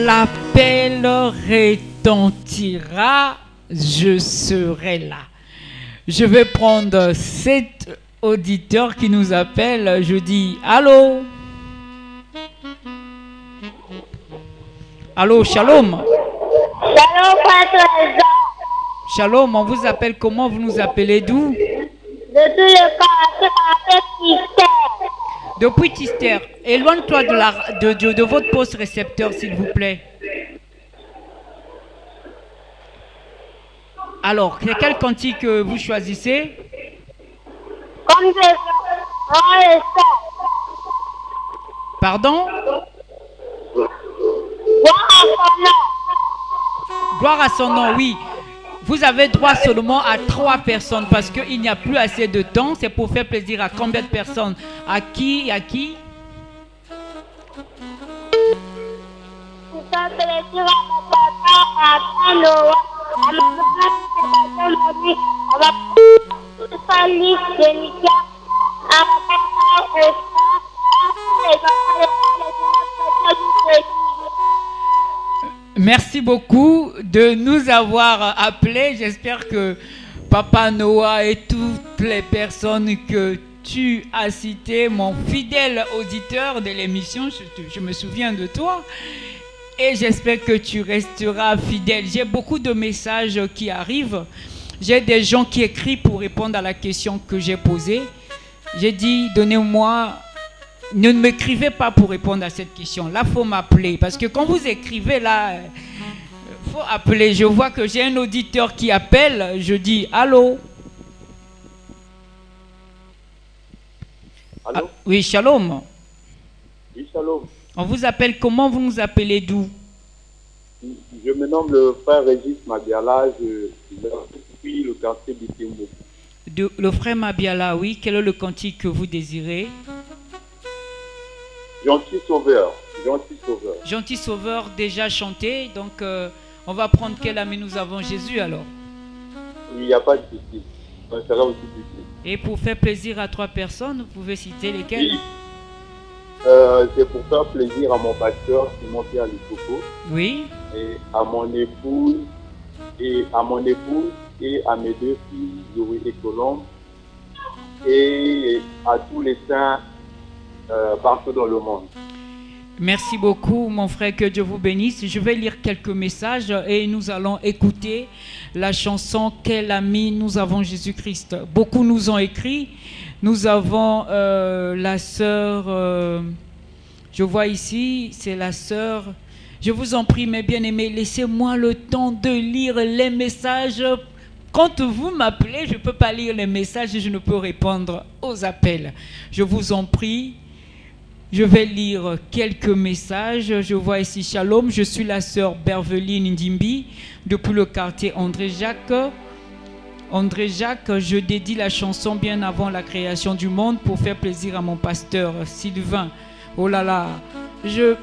Speaker 1: l'appel retentira, je serai là. Je vais prendre cet auditeur qui nous appelle. Je dis allô? Allô, shalom.
Speaker 3: Shalom, Pasteur.
Speaker 1: Shalom, on vous appelle comment? Vous nous appelez d'où?
Speaker 3: De tout le quartier, Tister.
Speaker 1: Depuis Tister. Éloigne-toi de votre poste récepteur, s'il vous plaît. Alors, c'est quel cantique que vous choisissez?
Speaker 3: Comme je le
Speaker 1: Pardon? Gloire à son nom, oui. Vous avez droit seulement à 3 personnes parce qu'il n'y a plus assez de temps. C'est pour faire plaisir à combien de personnes? À qui? À qui?
Speaker 3: Pour faire plaisir à mon papa, à Noah, à ma maman, à ma famille, de Nika, à ma papa, au frère, à les enfants,
Speaker 1: Merci beaucoup de nous avoir appelés. J'espère que Papa Noah et toutes les personnes que tu as citées, mon fidèle auditeur de l'émission, je me souviens de toi. Et j'espère que tu resteras fidèle. J'ai beaucoup de messages qui arrivent. J'ai des gens qui écrivent pour répondre à la question que j'ai posée. J'ai dit, donnez-moi... Ne m'écrivez pas pour répondre à cette question. Là, il faut m'appeler. Parce que quand vous écrivez, là, il faut appeler. Je vois que j'ai un auditeur qui appelle. Je dis, allô?
Speaker 7: Allô?
Speaker 1: Ah, oui, shalom.
Speaker 7: Oui, shalom.
Speaker 1: On vous appelle comment? Vous nous appelez d'où?
Speaker 7: Je me nomme le frère Régis Mabiala. Je suis le quartier Bitimbo.
Speaker 1: Le frère Mabiala, oui. Quel est le cantique que vous désirez?
Speaker 7: Gentil Sauveur, Gentil Sauveur.
Speaker 1: Gentil Sauveur, déjà chanté. Donc, on va prendre quel ami nous avons Jésus alors?
Speaker 7: Il n'y a pas de souci. Ça sera aussi difficile.
Speaker 1: Et pour faire plaisir à 3 personnes, vous pouvez citer lesquelles?
Speaker 7: Oui. C'est pour faire plaisir à mon pasteur Simon Pierre Lipoko.
Speaker 1: Oui.
Speaker 7: Et à mon épouse et à mes 2 filles, Zoé et Colombe. Et à tous les saints partout dans le monde.
Speaker 1: Merci beaucoup, mon frère, que Dieu vous bénisse. Je vais lire quelques messages et nous allons écouter la chanson « Quel ami nous avons Jésus-Christ ». Beaucoup nous ont écrit. Nous avons la sœur, je vois ici, c'est la sœur. Je vous en prie, mes bien-aimés, laissez-moi le temps de lire les messages. Quand vous m'appelez, je ne peux pas lire les messages et je ne peux répondre aux appels. Je vous en prie. Je vais lire quelques messages. Je vois ici Shalom. Je suis la sœur Berveline Ndimbi depuis le quartier André-Jacques. André-Jacques, je dédie la chanson bien avant la création du monde pour faire plaisir à mon pasteur Sylvain. Oh là là, je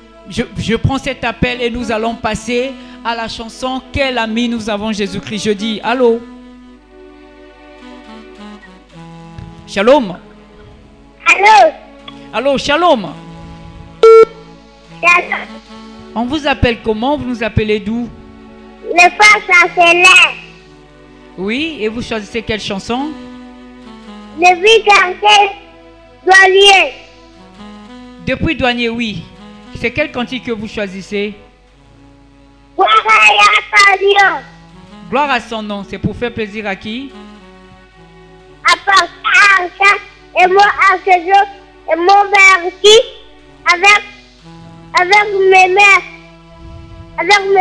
Speaker 1: prends cet appel et nous allons passer à la chanson « Quel ami nous avons Jésus-Christ ». Je dis « Allô ?» Shalom.
Speaker 3: Allô?
Speaker 1: Allô, shalom.
Speaker 3: Shalom.
Speaker 1: On vous appelle comment? Vous nous appelez d'où?
Speaker 3: Le frère Chancelin.
Speaker 1: Oui, et vous choisissez quelle chanson?
Speaker 3: Depuis quartier Douanier.
Speaker 1: Depuis Douanier, oui. C'est quel cantique que vous choisissez? Gloire à son nom. C'est pour faire plaisir à qui?
Speaker 3: À Pascal et moi à Cézanne et mon père qui avec mes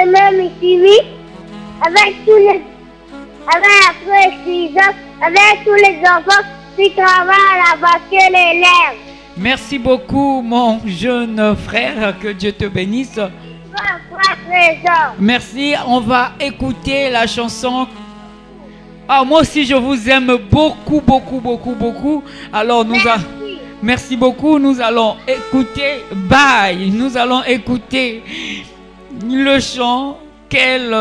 Speaker 3: mères Missimi, avec tous les avec tous les enfants qui travaillent à la voiture l'élève.
Speaker 1: Merci beaucoup, mon jeune frère. Que Dieu te bénisse. Merci. On va écouter la chanson. Ah, moi aussi, je vous aime beaucoup, beaucoup, beaucoup, beaucoup. Alors, merci beaucoup. Nous allons écouter. Bye. Nous allons écouter le chant. Quel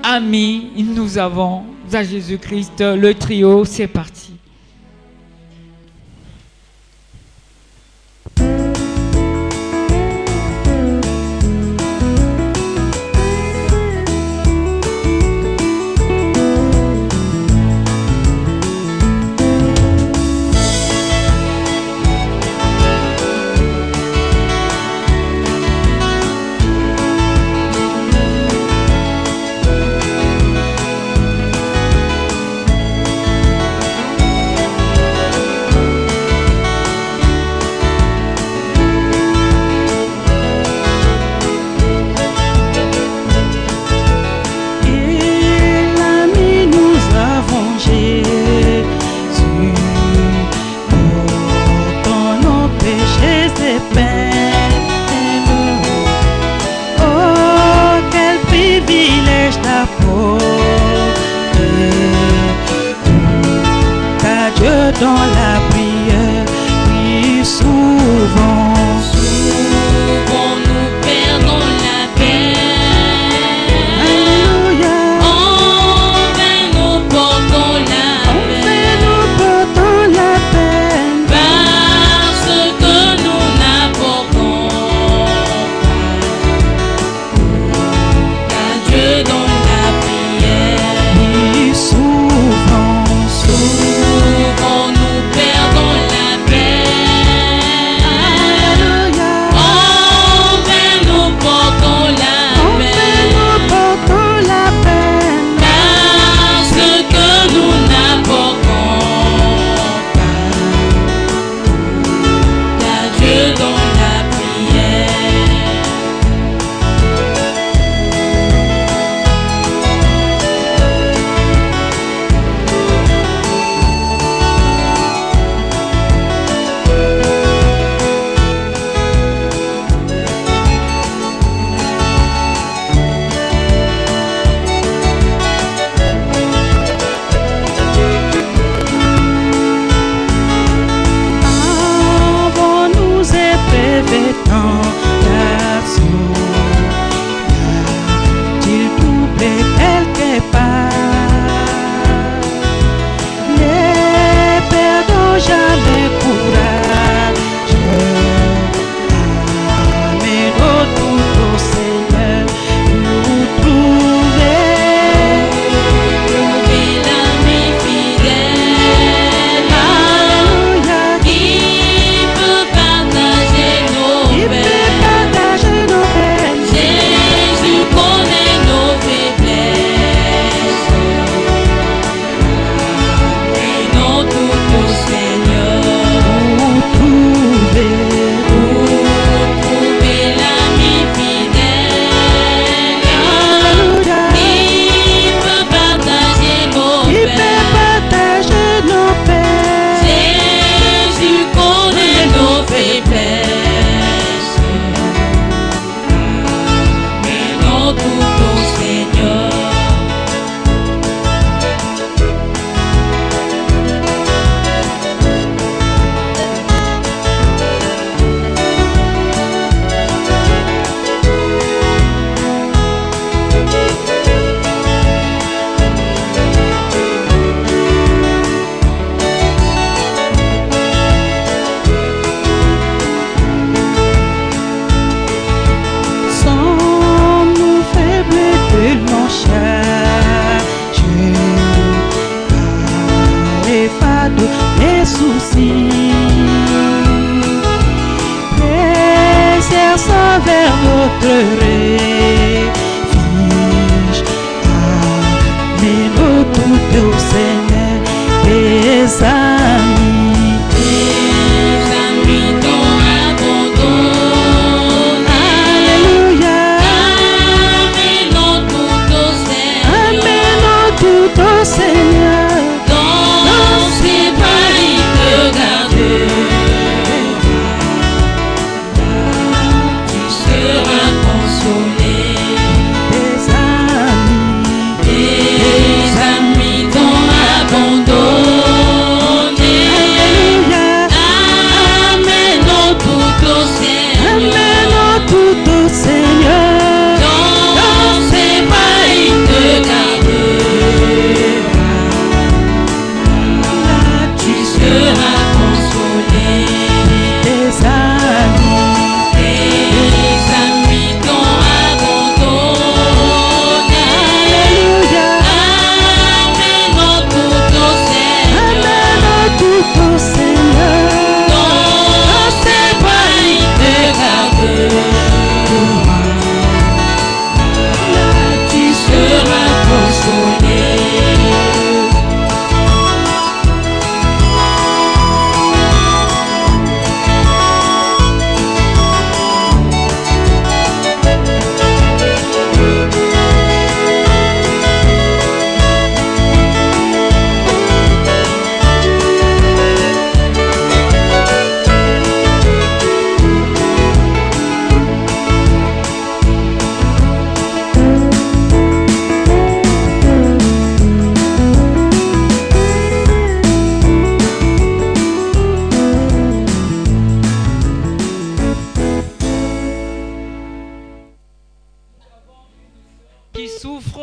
Speaker 1: ami nous avons à Jésus-Christ. Le trio, c'est parti.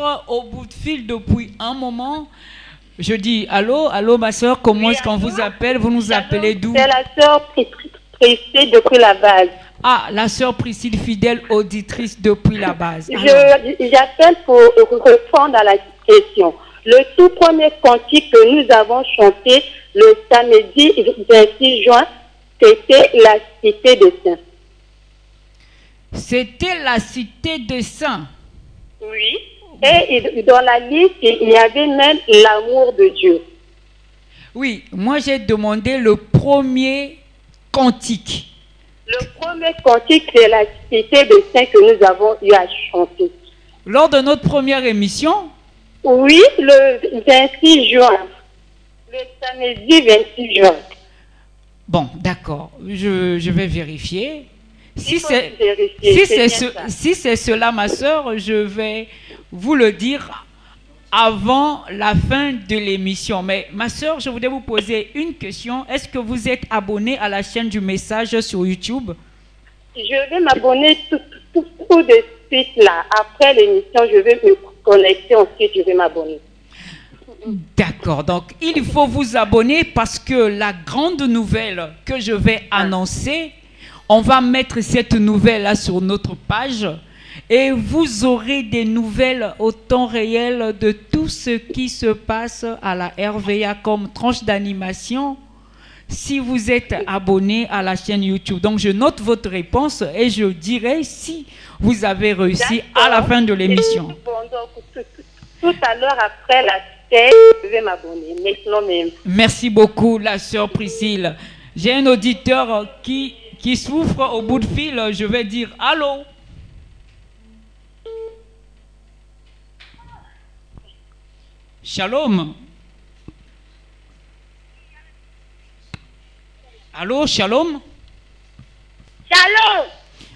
Speaker 1: soeur au bout de fil depuis un moment. Je dis allô, allô ma soeur, comment est-ce qu'on vous appelle? Vous nous appelez d'où?
Speaker 8: C'est la soeur Priscille depuis la base.
Speaker 1: Ah, la soeur Priscille, fidèle auditrice depuis la base.
Speaker 8: J'appelle pour répondre à la question. Le tout premier cantique que nous avons chanté le samedi 26 juin, c'était la Cité des Saints.
Speaker 1: C'était la Cité des Saints.
Speaker 8: Oui. Et dans la liste, il y avait même l'amour de Dieu.
Speaker 1: Oui, moi j'ai demandé le premier cantique.
Speaker 8: Le premier cantique, c'est la Cité des Saints que nous avons eu à chanter.
Speaker 1: Lors de notre première émission?
Speaker 8: Oui, le 26 juin. Le samedi 26 juin.
Speaker 1: Bon, d'accord. Je vais vérifier. Si c'est cela, ma soeur, je vais vous le dire avant la fin de l'émission. Mais ma soeur, je voudrais vous poser une question. Est-ce que vous êtes abonné à la chaîne du message sur YouTube?
Speaker 8: Je vais m'abonner tout de suite là. Après l'émission, je vais me connecter, ensuite je vais m'abonner.
Speaker 1: D'accord, donc il faut vous abonner parce que la grande nouvelle que je vais annoncer, on va mettre cette nouvelle-là sur notre page et vous aurez des nouvelles au temps réel de tout ce qui se passe à la RVA comme tranche d'animation si vous êtes abonné à la chaîne YouTube. Donc je note votre réponse et je dirai si vous avez réussi à la fin de l'émission.
Speaker 8: Bon, donc, tout à l'heure après la je vais m'abonner maintenant même.
Speaker 1: Merci beaucoup, la sœur Priscille. J'ai un auditeur qui souffre au bout de fil. Je vais dire allô. Shalom. Allô, shalom.
Speaker 3: Shalom.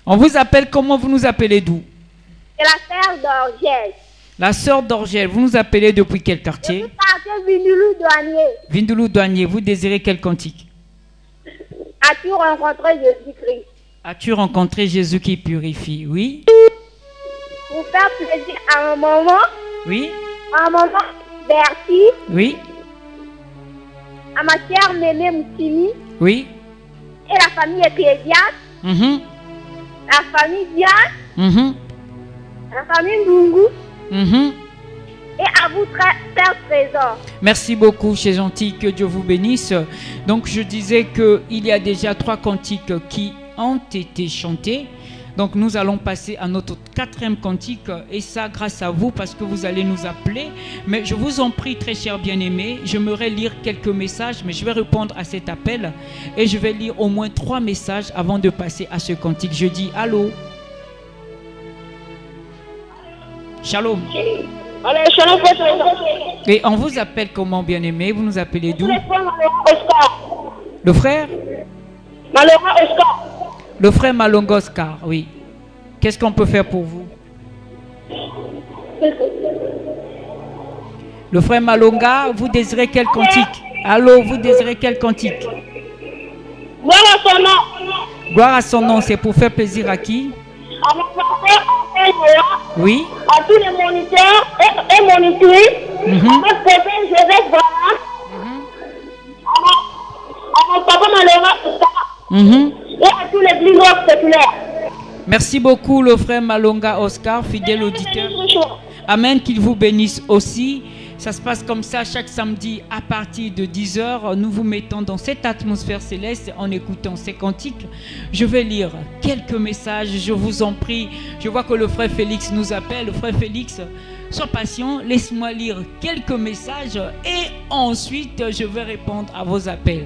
Speaker 1: On vous appelle comment? Vous nous appelez d'où?
Speaker 3: C'est la sœur d'Orgel.
Speaker 1: La sœur d'Orgel, vous nous appelez depuis quel quartier?
Speaker 3: Depuis quartier Vindoulou-Douanier.
Speaker 1: Vindoulou-Douanier, vous désirez quel cantique?
Speaker 3: As-tu rencontré Jésus-Christ?
Speaker 1: As-tu rencontré Jésus qui purifie? Oui.
Speaker 3: Pour faire plaisir à un moment.
Speaker 1: Oui.
Speaker 3: À un moment Berti.
Speaker 1: Oui.
Speaker 3: À ma chère Mémé Moutimi.
Speaker 1: Oui.
Speaker 3: Et la famille Ecclésiaste. La famille Diane. La famille Ndungu. Et à vous, Père Trésor.
Speaker 1: Merci beaucoup, c'est gentil, que Dieu vous bénisse. Donc je disais qu'il y a déjà 3 cantiques qui ont été chantés. Donc nous allons passer à notre 4e cantique et ça grâce à vous parce que vous allez nous appeler. Mais je vous en prie, très chers bien-aimés, j'aimerais lire quelques messages, mais je vais répondre à cet appel et je vais lire au moins 3 messages avant de passer à ce cantique. Je dis allô. Shalom.
Speaker 3: Allez, shalom.
Speaker 1: Et on vous appelle comment, bien-aimé? Vous nous appelez d'où?
Speaker 3: Le frère Malonga Oscar.
Speaker 1: Le frère Malonga Oscar, oui. Qu'est-ce qu'on peut faire pour vous? Le frère Malonga, vous désirez quel cantique? Allô, vous désirez quel cantique?
Speaker 3: Gloire à son nom.
Speaker 1: Gloire à son nom, c'est pour faire plaisir à qui?
Speaker 3: À mon frère,
Speaker 1: oui.
Speaker 3: À tous les moniteurs et monitrices. À notre papa Joseph Bara. À mon papa Malonga Oscar. Et à tous les blingots populaires.
Speaker 1: Merci beaucoup, le frère Malonga Oscar, fidèle auditeur. Amen, qu'il vous bénisse aussi. Ça se passe comme ça chaque samedi à partir de 10h. Nous vous mettons dans cette atmosphère céleste en écoutant ces cantiques. Je vais lire quelques messages, je vous en prie. Je vois que le frère Félix nous appelle. Le frère Félix, sois patient, laisse-moi lire quelques messages et ensuite je vais répondre à vos appels.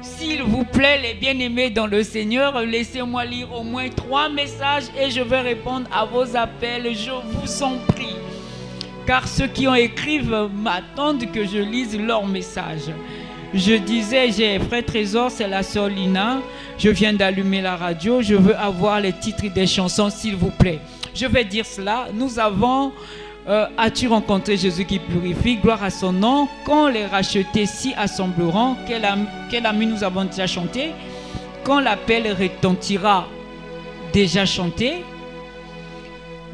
Speaker 1: S'il vous plaît, les bien-aimés dans le Seigneur, laissez-moi lire au moins 3 messages et je vais répondre à vos appels. Je vous en prie. Car ceux qui ont écrit m'attendent que je lise leurs messages. Je disais, j'ai frère Trésor, c'est la sœur Lina. Je viens d'allumer la radio. Je veux avoir les titres des chansons, s'il vous plaît. Je vais dire cela. Nous avons As-tu rencontré Jésus qui purifie? Gloire à son nom. Quand les rachetés s'y assembleront, quel ami nous avons déjà chanté? Quand l'appel retentira, déjà chanté.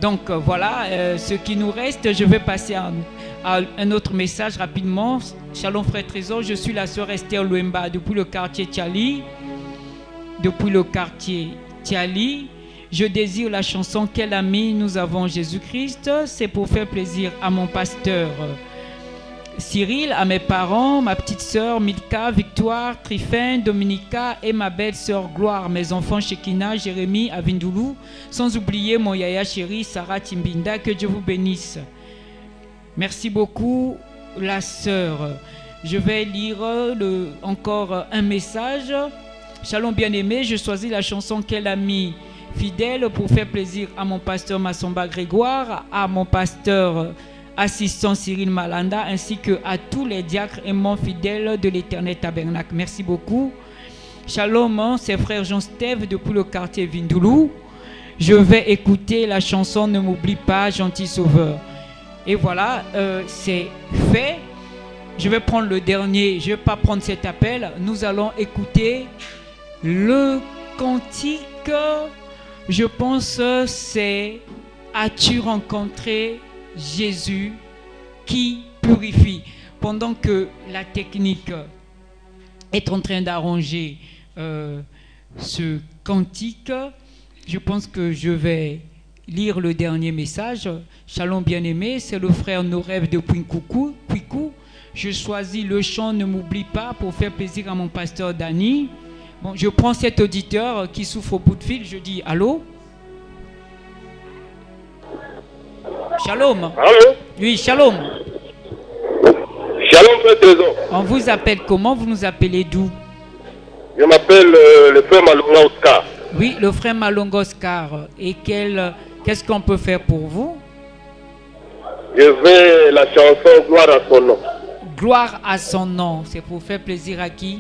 Speaker 1: Donc voilà, ce qui nous reste, je vais passer à un autre message rapidement. Shalom frère Trésor, je suis la sœur Esther Louemba depuis le quartier Tiali. Je désire la chanson Quel ami nous avons Jésus-Christ. C'est pour faire plaisir à mon pasteur Cyril, à mes parents, ma petite sœur Milka, Victoire, Tryphène, Dominica et ma belle sœur Gloire, mes enfants Shekina, Jérémie, Avindoulou, sans oublier mon yaya chéri Sarah Timbinda. Que Dieu vous bénisse. Merci beaucoup la sœur. Je vais lire encore un message. Shalom bien-aimé, je choisis la chanson Quel ami fidèle pour faire plaisir à mon pasteur Massomba Grégoire, à mon pasteur assistant Cyril Malanda, ainsi que à tous les diacres aimants fidèles de l'Éternel Tabernacle. Merci beaucoup. Shalom, c'est frère Jean-Steve depuis le quartier Vindoulou. Je vais écouter la chanson Ne m'oublie pas, gentil sauveur. Et voilà, c'est fait. Je vais prendre le dernier, je ne vais pas prendre cet appel. Nous allons écouter le cantique, je pense c'est As-tu rencontré Jésus qui purifie. Pendant que la technique est en train d'arranger ce cantique, je pense que je vais lire le dernier message. Shalom bien-aimé, c'est le frère Norev de Puicou. Je choisis le chant Ne m'oublie pas pour faire plaisir à mon pasteur Dani. Bon, je prends cet auditeur qui souffre au bout de fil, je dis allô? Shalom.
Speaker 9: Allô?
Speaker 1: Oui, shalom.
Speaker 9: Shalom, frère Trésor.
Speaker 1: On vous appelle comment? Vous nous appelez d'où?
Speaker 9: Je m'appelle le frère Malonga Oscar.
Speaker 1: Oui, le frère Malonga Oscar. Et qu'est-ce qu'on peut faire pour vous?
Speaker 9: Je veux la chanson Gloire à son nom.
Speaker 1: Gloire à son nom. C'est pour faire plaisir à qui?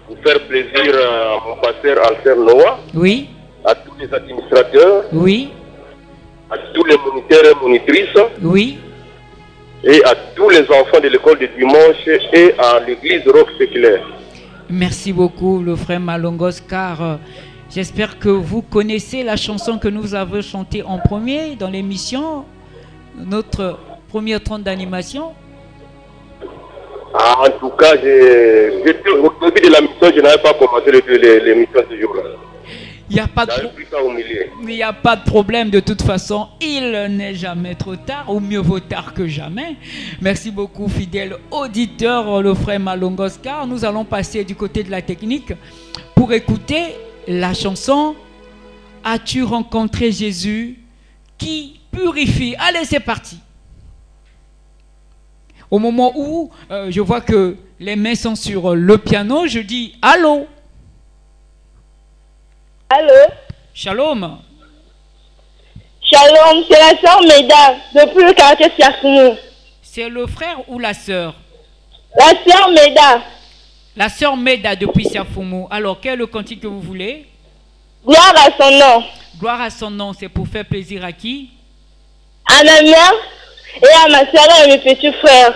Speaker 9: Pour faire plaisir à mon pasteur Alcer Noah.
Speaker 1: Oui.
Speaker 9: À tous les administrateurs.
Speaker 1: Oui.
Speaker 9: À tous les moniteurs et monitrices.
Speaker 1: Oui.
Speaker 9: Et à tous les enfants de l'école de dimanche et à l'église Rock Séculaire.
Speaker 1: Merci beaucoup, le frère Malongos, car j'espère que vous connaissez la chanson que nous avons chantée en premier dans l'émission, notre première trente d'animation.
Speaker 9: Ah, en tout cas, au début de la mission, je n'avais pas commencé l'émission ce jour-là.
Speaker 1: Il n'y a pas de problème, de toute façon, il n'est jamais trop tard, ou mieux vaut tard que jamais. Merci beaucoup, fidèle auditeur, le frère Malongos, car nous allons passer du côté de la technique pour écouter la chanson As-tu rencontré Jésus qui purifie? Allez, c'est parti. Au moment où je vois que les mains sont sur le piano, je dis allô.
Speaker 3: Allô?
Speaker 1: Shalom.
Speaker 3: Shalom, c'est la sœur Meda, depuis le quartier Siafoumou.
Speaker 1: C'est le frère ou la sœur?
Speaker 3: La sœur Meda.
Speaker 1: La sœur Meda depuis Siafoumou. Alors, quel est le cantique que vous voulez?
Speaker 3: Gloire à son nom.
Speaker 1: Gloire à son nom, c'est pour faire plaisir à qui?
Speaker 3: À ma mère et à ma sœur et à mes petits frères.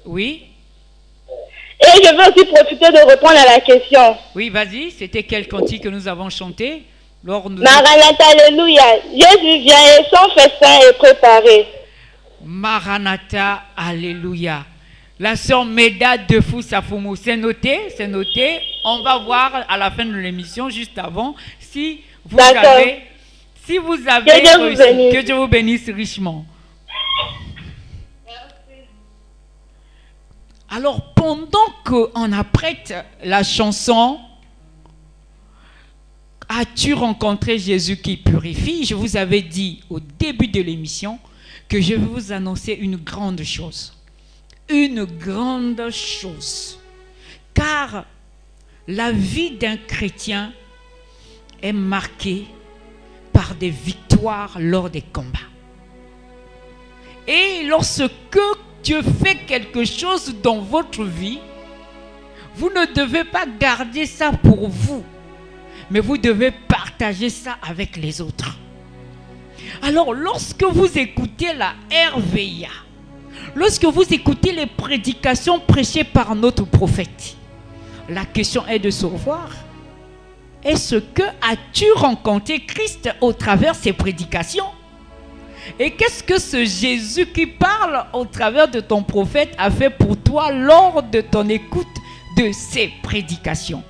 Speaker 1: Oui.
Speaker 3: Et je veux aussi profiter de répondre à la question.
Speaker 1: Oui, vas-y, c'était quel cantique que nous avons chanté lors de...
Speaker 3: Maranatha, alléluia. Jésus vient et son festin est préparé.
Speaker 1: Maranatha, alléluia. La sœur Meda de Siafoumou, c'est noté, c'est noté. On va voir à la fin de l'émission, juste avant, si vous avez réussi. Que Dieu vous bénisse richement. Alors, pendant qu'on apprête la chanson As-tu rencontré Jésus qui purifie? Je vous avais dit au début de l'émission que je vais vous annoncer une grande chose. Une grande chose. Car la vie d'un chrétien est marquée par des victoires lors des combats. Et lorsque Dieu fait quelque chose dans votre vie, vous ne devez pas garder ça pour vous, mais vous devez partager ça avec les autres. Alors, lorsque vous écoutez la RVIA, lorsque vous écoutez les prédications prêchées par notre prophète, la question est de savoir, Est-ce que as-tu rencontré Christ au travers de ses prédications? Et qu'est-ce que ce Jésus qui parle au travers de ton prophète a fait pour toi lors de ton écoute de ses prédications?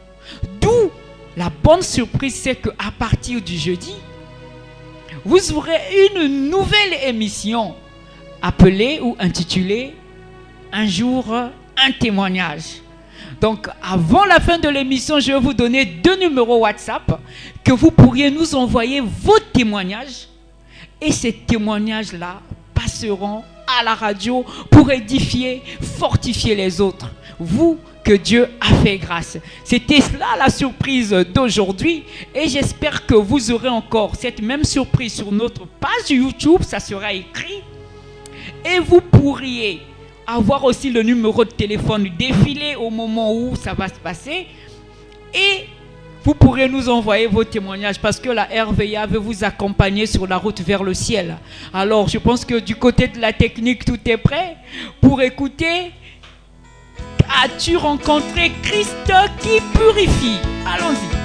Speaker 1: D'où la bonne surprise, c'est qu'à partir du jeudi, vous aurez une nouvelle émission appelée ou intitulée « Un jour, un témoignage ». Donc, avant la fin de l'émission, je vais vous donner 2 numéros WhatsApp que vous pourriez nous envoyer vos témoignages. Et ces témoignages-là passeront à la radio pour édifier, fortifier les autres. Vous, que Dieu a fait grâce. C'était cela la surprise d'aujourd'hui. Et j'espère que vous aurez encore cette même surprise sur notre page YouTube. Ça sera écrit. Et vous pourriez avoir aussi le numéro de téléphone défilé au moment où ça va se passer. Et vous pourrez nous envoyer vos témoignages parce que la RVA veut vous accompagner sur la route vers le ciel. Alors, je pense que du côté de la technique, tout est prêt pour écouter. As-tu rencontré Christ qui purifie? Allons-y.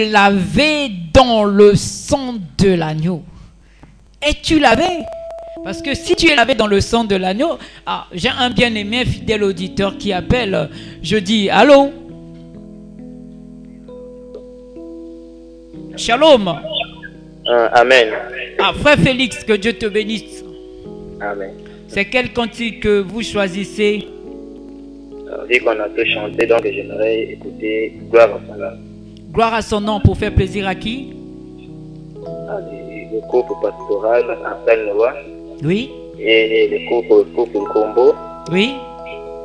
Speaker 1: l'avais dans le sang de l'agneau. Es-tu lavé? Parce que si tu es lavé dans le sang de l'agneau, j'ai un bien-aimé fidèle auditeur qui appelle. Je dis, allô? Shalom.
Speaker 10: Amen.
Speaker 1: Frère Félix, que Dieu te bénisse.
Speaker 10: Amen.
Speaker 1: C'est quel cantique que vous choisissez?
Speaker 10: Vu qu'on a tout chanté, donc j'aimerais écouter Gloire à son nom.
Speaker 1: Gloire à son nom, pour faire plaisir à qui?
Speaker 10: Le couple pastoral Ansel Noah.
Speaker 1: Oui.
Speaker 10: Et le couple Combo.
Speaker 1: Oui.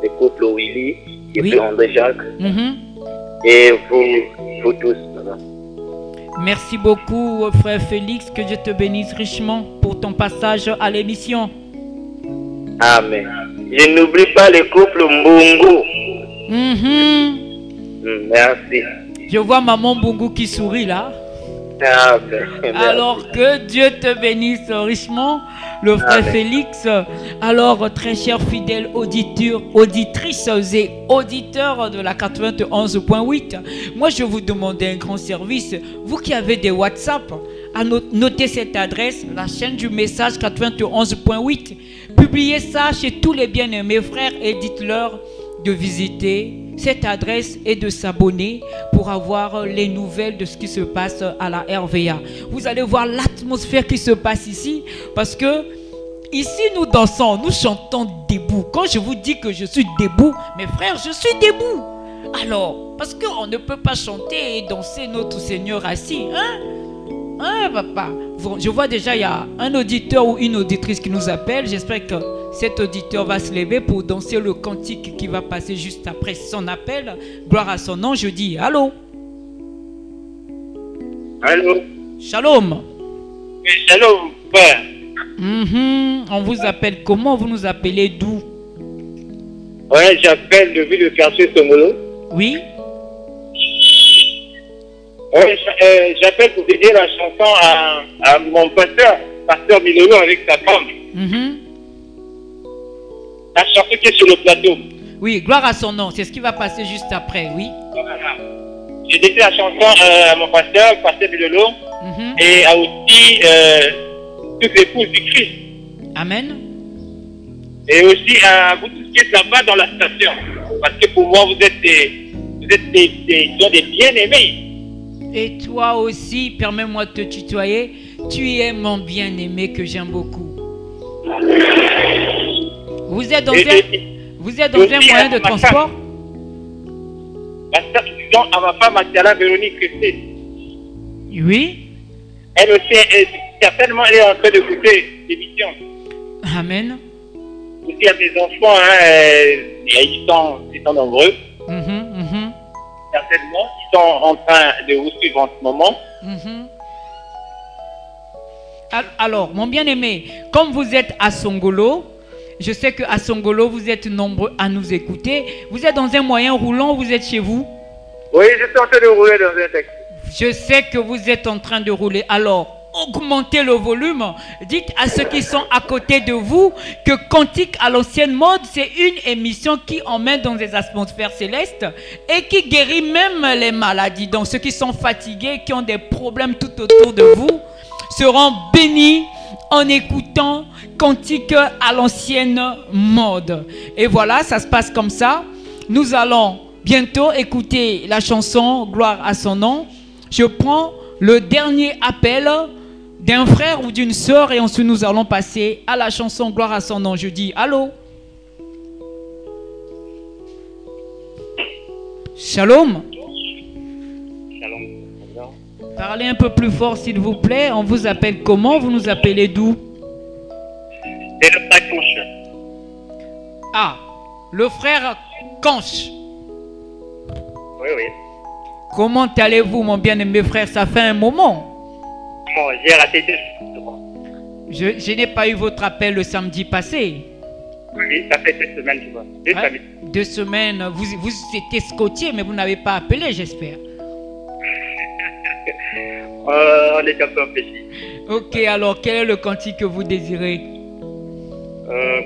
Speaker 10: Le couple Willy. Et puis André Jacques.
Speaker 1: Et
Speaker 10: vous tous.
Speaker 1: Merci beaucoup, frère Félix. Que Dieu te bénisse richement pour ton passage à l'émission.
Speaker 10: Amen. Je n'oublie pas le couple Mbungu. Merci.
Speaker 1: Je vois maman Mbungu qui sourit là.
Speaker 10: Amen.
Speaker 1: Alors que Dieu te bénisse richement, le frère Félix. Alors, très chers fidèles auditrices et auditeurs de la 91.8, moi je vous demande un grand service. Vous qui avez des WhatsApp, à noter cette adresse, la chaîne du message 91.8. Publiez ça chez tous les bien-aimés frères et dites-leur de visiter cette adresse et de s'abonner pour avoir les nouvelles de ce qui se passe à la RVA. Vous allez voir l'atmosphère qui se passe ici, parce que ici nous dansons, nous chantons debout. Quand je vous dis que je suis debout, mes frères, je suis debout. Alors, parce qu'on ne peut pas chanter et danser notre Seigneur assis, hein, papa? Je vois déjà, il y a un auditeur ou une auditrice qui nous appelle. J'espère que cet auditeur va se lever pour danser le cantique qui va passer juste après son appel. Gloire à son nom. Je dis allô.
Speaker 11: Allô.
Speaker 1: Shalom.
Speaker 11: Shalom, père.
Speaker 1: On vous appelle comment? Vous nous appelez d'où?
Speaker 11: Ouais, j'appelle de ville de quartier Songolo.
Speaker 1: Oui.
Speaker 11: Ouais, j'appelle pour dédier la chanson à mon pasteur Milolo avec sa femme. La chanson qui est sur le plateau.
Speaker 1: Oui, gloire à son nom. C'est ce qui va passer juste après, oui.
Speaker 11: Voilà. J'ai dédié la chanson à mon pasteur Milolo, et à aussi toutes les épouses du Christ.
Speaker 1: Amen.
Speaker 11: Et aussi à vous tous qui êtes là-bas dans la station. Parce que pour moi, vous êtes des bien-aimés.
Speaker 1: Et toi aussi, permets-moi de te tutoyer. Tu es mon bien-aimé que j'aime beaucoup. Vous êtes dans un moyen de transport?
Speaker 11: La sœur qui dit à ma femme, Atiala Véronique Christine.
Speaker 1: Oui.
Speaker 11: Elle aussi, certainement, elle est en train d'écouter l'émission.
Speaker 1: Amen.
Speaker 11: Aussi, il y a des enfants, ils sont nombreux. Certainement, ils sont en train de vous suivre en ce moment.
Speaker 1: Alors, mon bien-aimé, comme vous êtes à Songolo, je sais qu'à Songolo, vous êtes nombreux à nous écouter. Vous êtes dans un moyen roulant, vous êtes chez vous?
Speaker 11: Oui, je suis en train de rouler dans un taxi.
Speaker 1: Je sais que vous êtes en train de rouler. Alors, augmentez le volume. Dites à ceux qui sont à côté de vous que Cantique à l'ancienne mode, c'est une émission qui emmène dans des atmosphères célestes et qui guérit même les maladies. Donc, ceux qui sont fatigués, qui ont des problèmes tout autour de vous, seront bénis en écoutant Cantique à l'ancienne mode. Et voilà, ça se passe comme ça. Nous allons bientôt écouter la chanson Gloire à son nom. Je prends le dernier appel d'un frère ou d'une sœur et ensuite nous allons passer à la chanson Gloire à son nom. Je dis allô. Shalom.
Speaker 11: Shalom.
Speaker 1: Parlez un peu plus fort s'il vous plaît. On vous appelle comment? Vous nous appelez d'où?
Speaker 11: C'est le frère Conche.
Speaker 1: Ah, le frère Conche.
Speaker 11: Oui, oui.
Speaker 1: Comment allez-vous, mon bien-aimé frère? Ça fait un moment.
Speaker 11: Bon, j'ai raté 2 semaines.
Speaker 1: Je n'ai pas eu votre appel le samedi passé.
Speaker 11: Oui, ça fait 2 semaines, tu vois. 2 semaines.
Speaker 1: 2 semaines. Vous étiez scotché, mais vous n'avez pas appelé, j'espère.
Speaker 11: On est un peu empêché.
Speaker 1: Ok, alors quel est le cantique que vous désirez?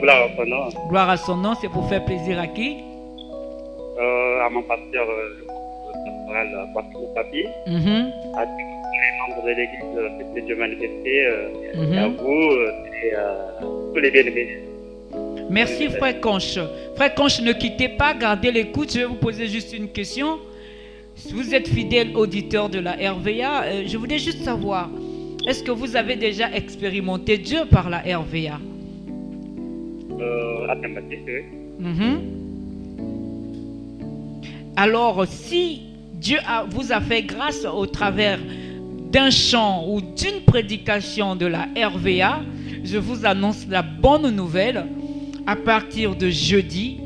Speaker 11: Gloire à son nom.
Speaker 1: Gloire à son nom, c'est pour faire plaisir à qui?
Speaker 11: À mon pasteur
Speaker 12: pastoral Pasteur Papi, à tous les membres de l'église de Dieu manifesté, et à vous et à tous les bien-aimés.
Speaker 1: Merci frère Conche. Frère Conche, ne quittez pas, gardez l'écoute. Je vais vous poser juste une question. Vous êtes fidèle auditeur de la RVA. Je voulais juste savoir, est-ce que vous avez déjà expérimenté Dieu par la RVA? Alors, si Dieu vous a fait grâce au travers d'un chant ou d'une prédication de la RVA, je vous annonce la bonne nouvelle. À partir de jeudi,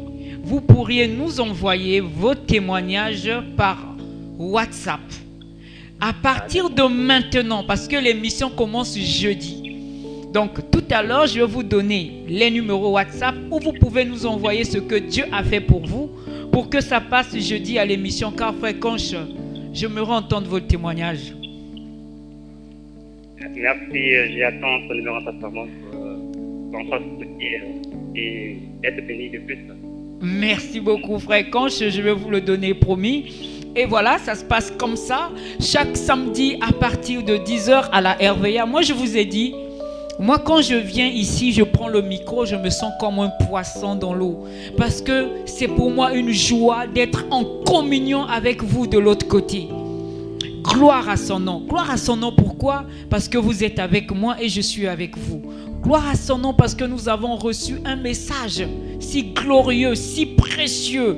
Speaker 1: vous pourriez nous envoyer vos témoignages par WhatsApp. À partir de maintenant, parce que l'émission commence jeudi. Donc, tout à l'heure, je vais vous donner les numéros WhatsApp où vous pouvez nous envoyer ce que Dieu a fait pour vous, pour que ça passe jeudi à l'émission. Car, frère Conche, je me rends entendre vos témoignages.
Speaker 12: Merci, j'attends ce numéro WhatsApp qu'on fasse et être béni de plus.
Speaker 1: Merci beaucoup, frère Conche. Je vais vous le donner, promis. Et voilà, ça se passe comme ça. Chaque samedi à partir de 10h à la RVA. Moi, je vous ai dit, moi, quand je viens ici, je prends le micro, je me sens comme un poisson dans l'eau. Parce que c'est pour moi une joie d'être en communion avec vous de l'autre côté. Gloire à son nom. Gloire à son nom, pourquoi? Parce que vous êtes avec moi et je suis avec vous. Gloire à son nom parce que nous avons reçu un message si glorieux, si précieux.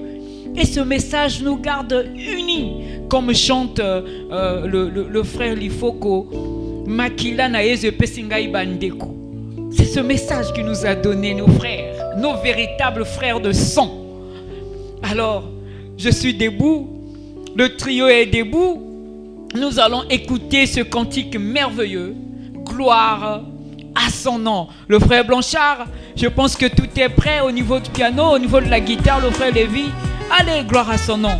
Speaker 1: Et ce message nous garde unis, comme chante le frère Lifoko. C'est ce message qui nous a donné nos frères, nos véritables frères de sang. Alors, je suis debout, le trio est debout. Nous allons écouter ce cantique merveilleux. Gloire à son nom. Le frère Blanchard, je pense que tout est prêt au niveau du piano, au niveau de la guitare. Le frère Lévy, allez, gloire à son nom.
Speaker 6: Gloire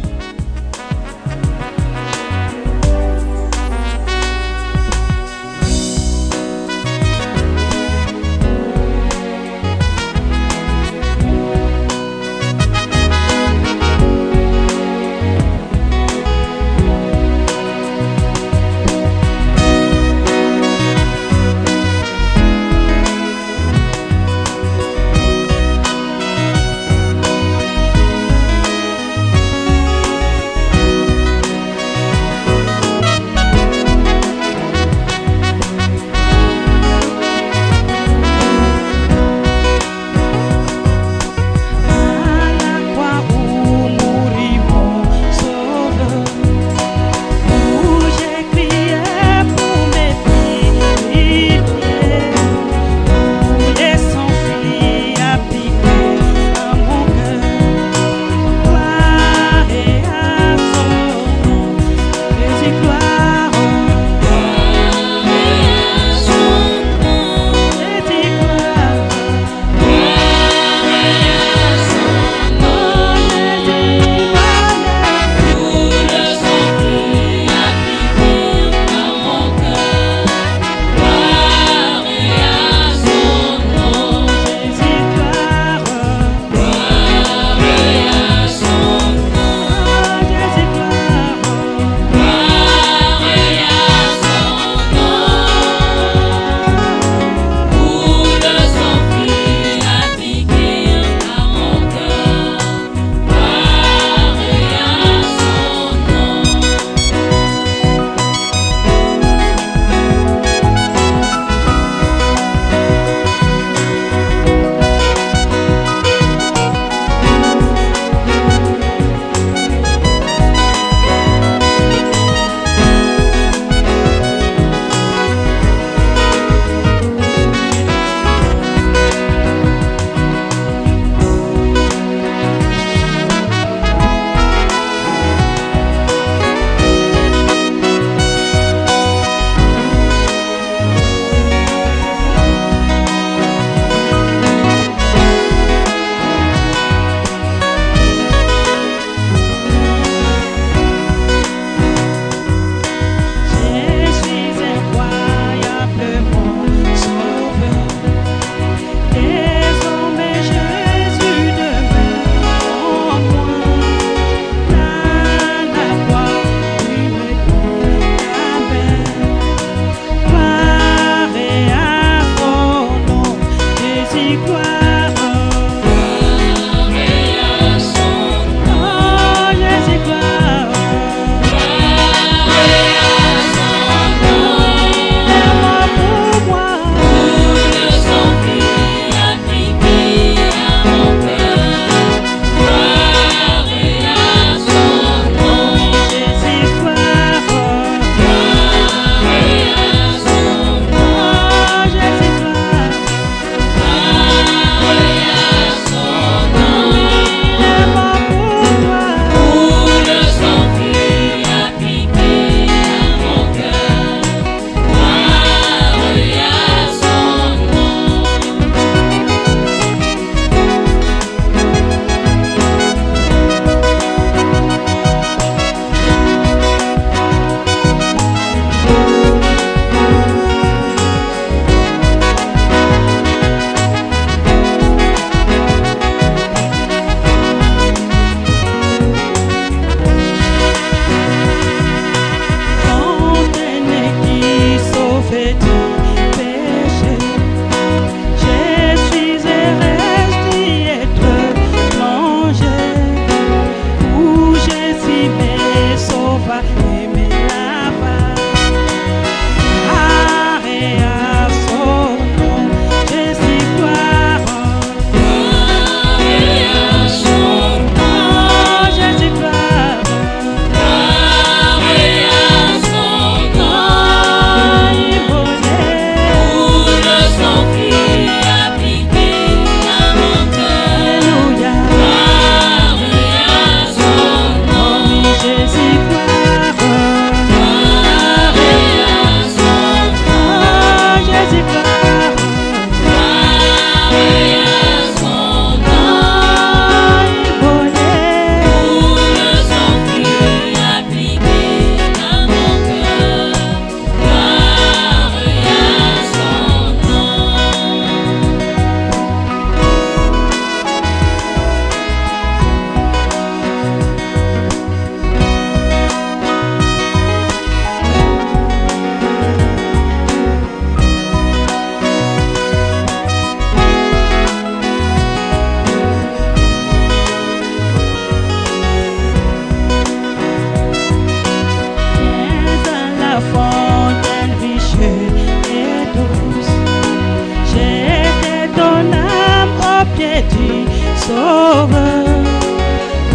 Speaker 5: sauveur.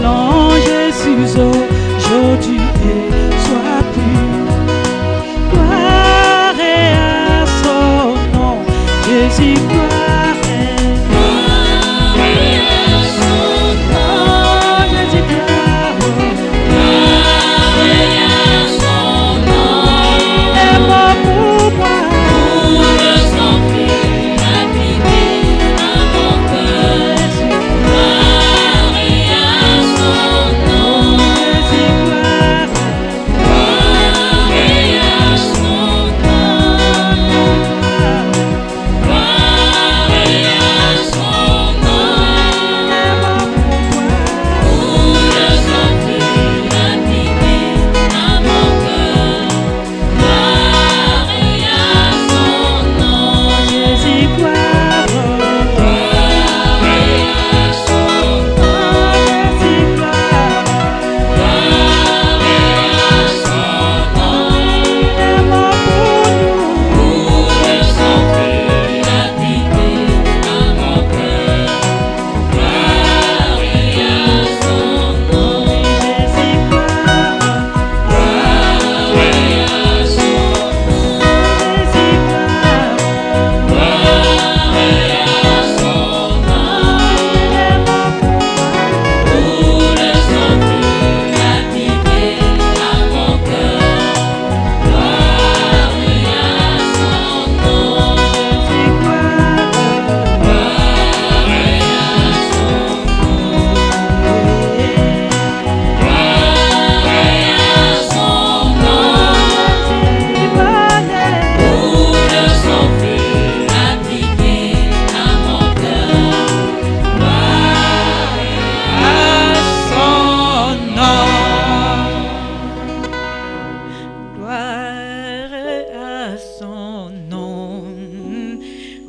Speaker 5: Non, Jésus, aujourd'hui sois plus. Gloire à son nom, Jésus, gloire.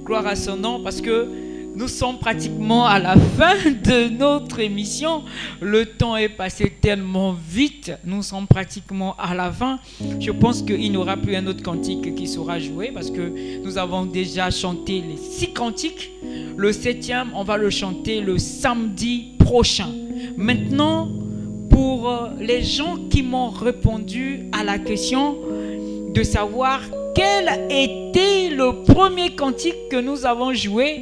Speaker 1: gloire à son nom, parce que nous sommes pratiquement à la fin de notre émission. Le temps est passé tellement vite. Nous sommes pratiquement à la fin. Je pense qu'il n'y aura plus un autre cantique qui sera joué parce que nous avons déjà chanté les 6 cantiques. Le 7e, on va le chanter le samedi prochain. Maintenant, pour les gens qui m'ont répondu à la question de savoir quel était le premier cantique que nous avons joué,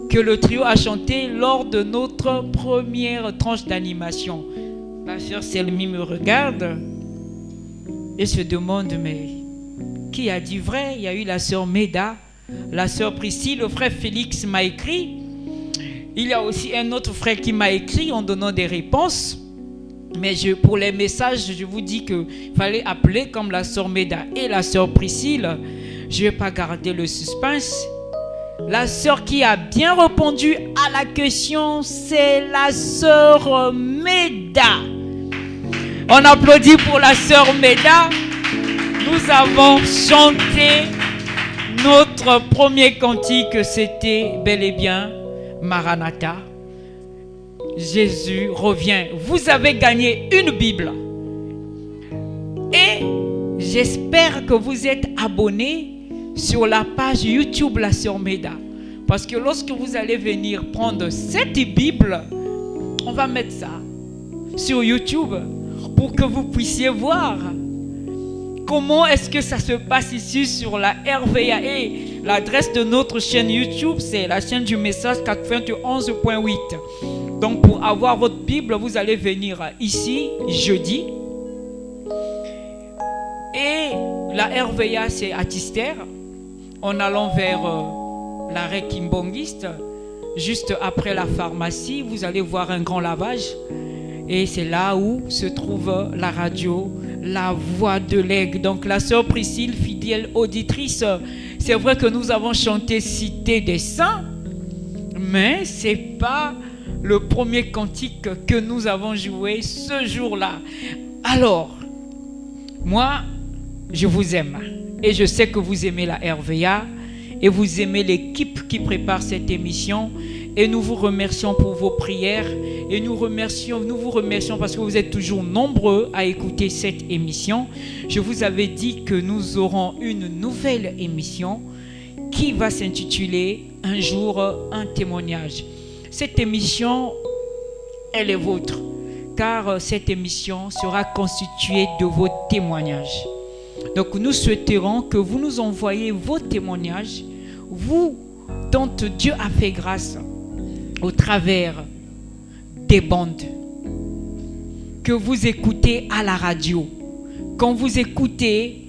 Speaker 1: que le trio a chanté lors de notre première tranche d'animation. La sœur Selmi me regarde et se demande, mais qui a dit vrai? Il y a eu la sœur Méda, la sœur Priscille, le frère Félix m'a écrit. Il y a aussi un autre frère qui m'a écrit en donnant des réponses. Mais pour les messages, je vous dis qu'il fallait appeler comme la sœur Méda et la sœur Priscille. Je ne vais pas garder le suspense. La sœur qui a bien répondu à la question, c'est la sœur Méda. On applaudit pour la sœur Méda. Nous avons chanté notre premier cantique, c'était bel et bien Maranatha. Jésus revient. Vous avez gagné une Bible. Et j'espère que vous êtes abonnés sur la page YouTube La Sœur Méda. Parce que lorsque vous allez venir prendre cette Bible, on va mettre ça sur YouTube pour que vous puissiez voir comment est-ce que ça se passe ici sur la RVA. Et l'adresse de notre chaîne YouTube, c'est la chaîne du message 91.8. Donc pour avoir votre Bible, vous allez venir ici jeudi. Et la RVA, c'est à Tister, en allant vers l'arrêt Kimbongiste, juste après la pharmacie, vous allez voir un grand lavage. Et c'est là où se trouve la radio, la voix de l'aigle. Donc la sœur Priscille, fidèle auditrice, c'est vrai que nous avons chanté Cité des Saints, mais ce n'est pas le premier cantique que nous avons joué ce jour-là. Alors, moi, je vous aime. Et je sais que vous aimez la RVA. Et vous aimez l'équipe qui prépare cette émission. Et nous vous remercions pour vos prières. Et nous vous remercions parce que vous êtes toujours nombreux à écouter cette émission. Je vous avais dit que nous aurons une nouvelle émission qui va s'intituler « Un jour, un témoignage ». cette émission, elle est vôtre, car cette émission sera constituée de vos témoignages. Donc nous souhaiterons que vous nous envoyiez vos témoignages, vous dont Dieu a fait grâce au travers des bandes que vous écoutez à la radio. Quand vous écoutez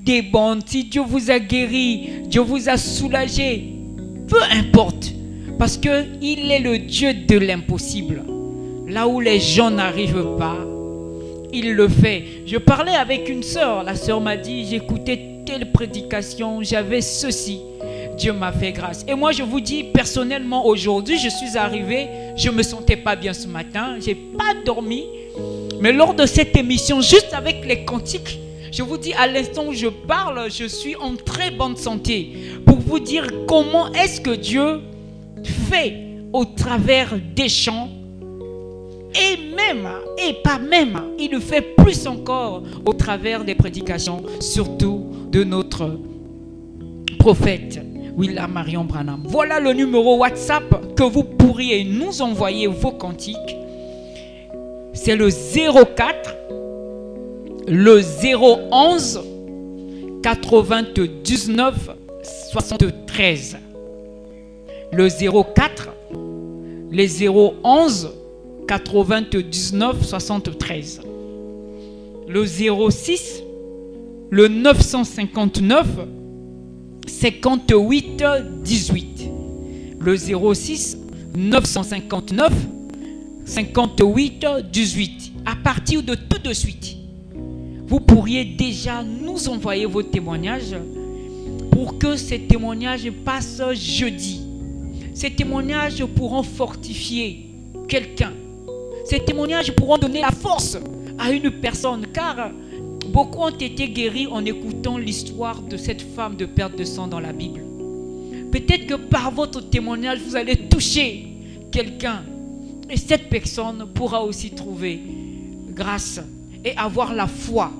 Speaker 1: des bandes, si Dieu vous a guéri, Dieu vous a soulagé, peu importe, parce qu'il est le Dieu de l'impossible. Là où les gens n'arrivent pas, il le fait. Je parlais avec une sœur, la sœur m'a dit, j'écoutais telle prédication, j'avais ceci, Dieu m'a fait grâce. Et moi je vous dis, personnellement aujourd'hui, je suis arrivé, je ne me sentais pas bien ce matin, je n'ai pas dormi, mais lors de cette émission, juste avec les cantiques, je vous dis, à l'instant où je parle, je suis en très bonne santé. Pour vous dire comment est-ce que Dieu fait au travers des chants. Et même, et pas même, il le fait plus encore au travers des prédications, surtout de notre prophète William Marion Branham. Voilà le numéro WhatsApp que vous pourriez nous envoyer vos cantiques. C'est le 04 le 011 99 73. Le 04 les 011 99 73. Le 06 le 959 58 18. Le 06 959 58 18. À partir de tout de suite, vous pourriez déjà nous envoyer vos témoignages pour que ces témoignages passent jeudi. Ces témoignages pourront fortifier quelqu'un. Ces témoignages pourront donner la force à une personne, car beaucoup ont été guéris en écoutant l'histoire de cette femme de perte de sang dans la Bible. Peut-être que par votre témoignage, vous allez toucher quelqu'un et cette personne pourra aussi trouver grâce et avoir la foi.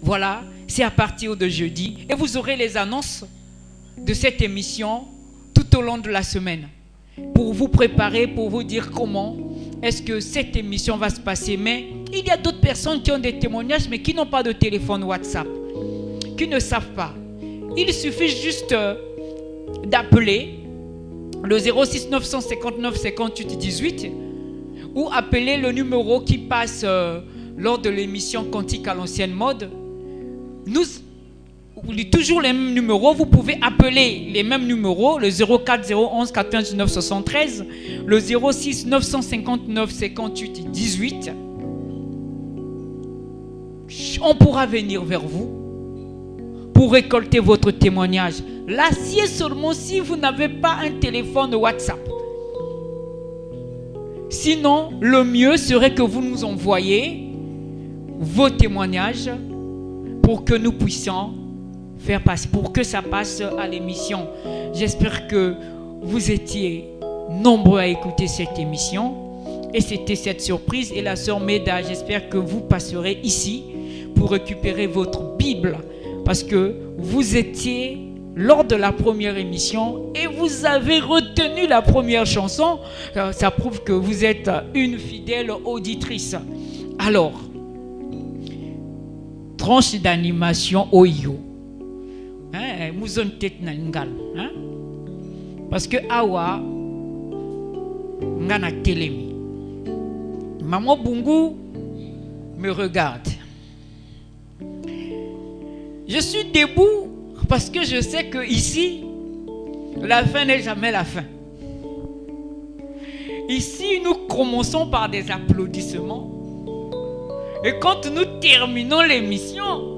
Speaker 1: Voilà, c'est à partir de jeudi et vous aurez les annonces de cette émission tout au long de la semaine pour vous préparer, pour vous dire comment est-ce que cette émission va se passer. Mais il y a d'autres personnes qui ont des témoignages mais qui n'ont pas de téléphone WhatsApp, qui ne savent pas. Il suffit juste d'appeler le 06 959 58 18 ou appeler le numéro qui passe lors de l'émission Cantique à l'ancienne mode. Nous, toujours les mêmes numéros, vous pouvez appeler les mêmes numéros, le 04 011 99 73, le 06 959 58 18. On pourra venir vers vous pour récolter votre témoignage. Là, c'est seulement si vous n'avez pas un téléphone WhatsApp. Sinon, le mieux serait que vous nous envoyiez vos témoignages pour que nous puissions faire passer, pour que ça passe à l'émission. J'espère que vous étiez nombreux à écouter cette émission et c'était cette surprise. Et la sœur Méda, j'espère que vous passerez ici pour récupérer votre Bible parce que vous étiez lors de la première émission et vous avez retenu la première chanson. Ça prouve que vous êtes une fidèle auditrice. Alors, tranche d'animation Oyo. Mouzon tête nangal. Parce que awa ngana telemi. Maman Bungu me regarde. Je suis debout parce que je sais que ici la fin n'est jamais la fin. Ici nous commençons par des applaudissements. Et quand nous terminons l'émission,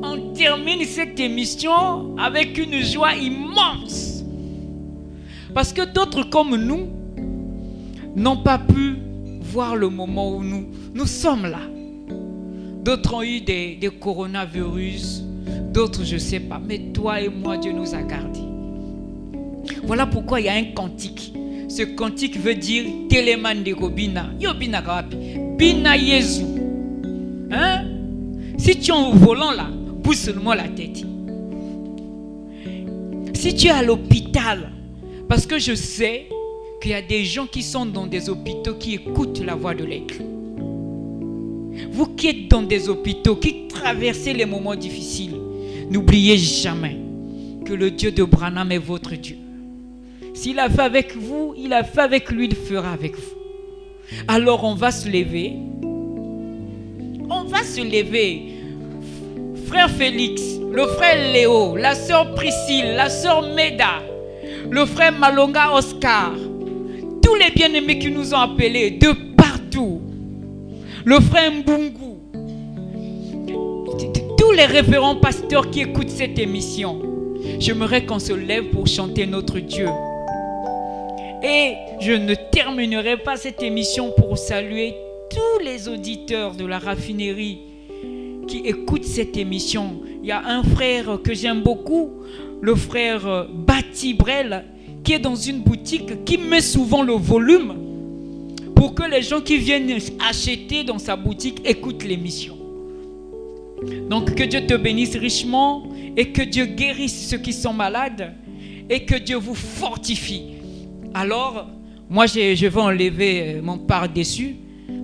Speaker 1: on termine cette émission avec une joie immense. Parce que d'autres comme nous n'ont pas pu voir le moment où nous sommes là. D'autres ont eu des coronavirus, d'autres je ne sais pas. Mais toi et moi, Dieu nous a gardés. Voilà pourquoi il y a un cantique. Ce cantique veut dire Téléman de Gobina. Yobina Kawapi. Bina Yezu. Hein? Si tu es au volant là, bouge seulement la tête. Si tu es à l'hôpital, Parce que je sais qu'il y a des gens qui sont dans des hôpitaux qui écoutent la voix de l'Aigle. Vous qui êtes dans des hôpitaux, qui traversez les moments difficiles, n'oubliez jamais que le Dieu de Branham est votre Dieu. S'il a fait avec vous, il a fait avec lui, il fera avec vous. Alors on va se lever. On va se lever. Frère Félix, le frère Léo, la sœur Priscille, la sœur Meda, le frère Malonga Oscar, tous les bien-aimés qui nous ont appelés de partout, le frère Mbungu, tous les révérends pasteurs qui écoutent cette émission, j'aimerais qu'on se lève pour chanter notre Dieu. Et je ne terminerai pas cette émission pour saluer tous les auditeurs de la raffinerie qui écoutent cette émission. Il y a un frère que j'aime beaucoup, le frère Bati Brel, qui est dans une boutique, qui met souvent le volume pour que les gens qui viennent acheter dans sa boutique écoutent l'émission. Donc que Dieu te bénisse richement et que Dieu guérisse ceux qui sont malades et que Dieu vous fortifie. Alors, moi je vais enlever mon par-dessus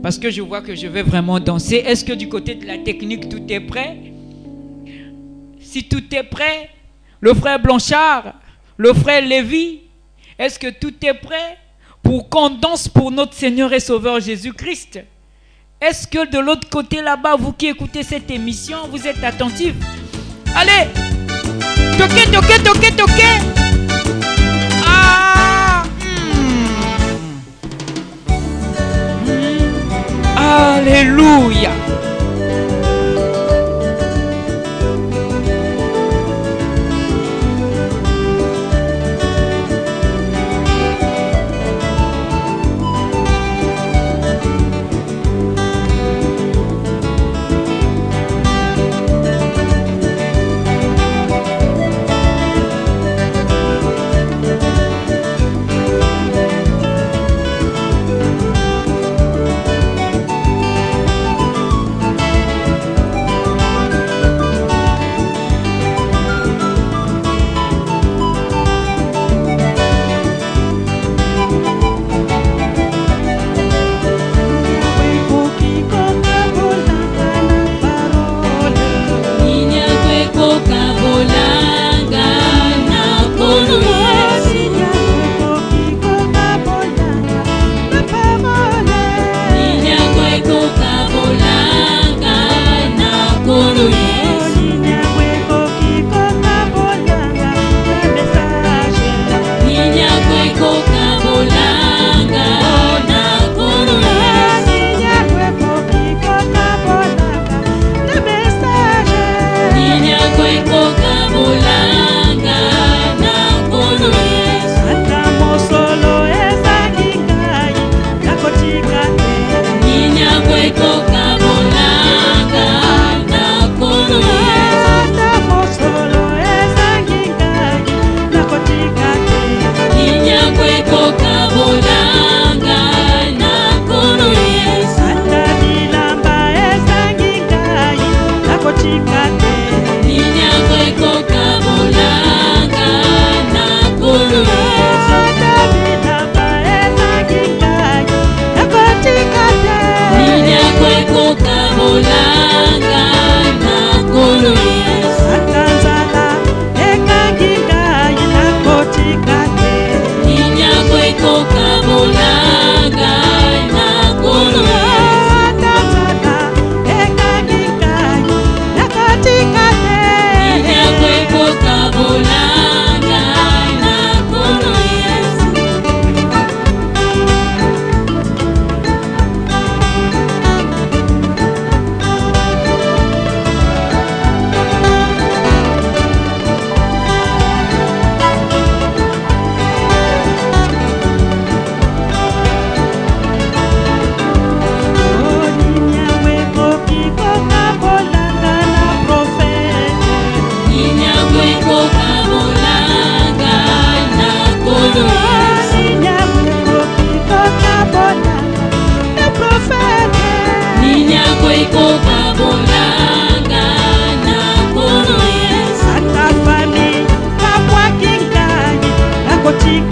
Speaker 1: parce que je vois que je vais vraiment danser. Est-ce que du côté de la technique tout est prêt? Si tout est prêt, le frère Blanchard, le frère Lévy, est-ce que tout est prêt pour qu'on danse pour notre Seigneur et Sauveur Jésus-Christ? Est-ce que de l'autre côté là-bas, vous qui écoutez cette émission, vous êtes attentifs? Allez! Toquez, toquez, toquez, toquez! Ah! Alléluia!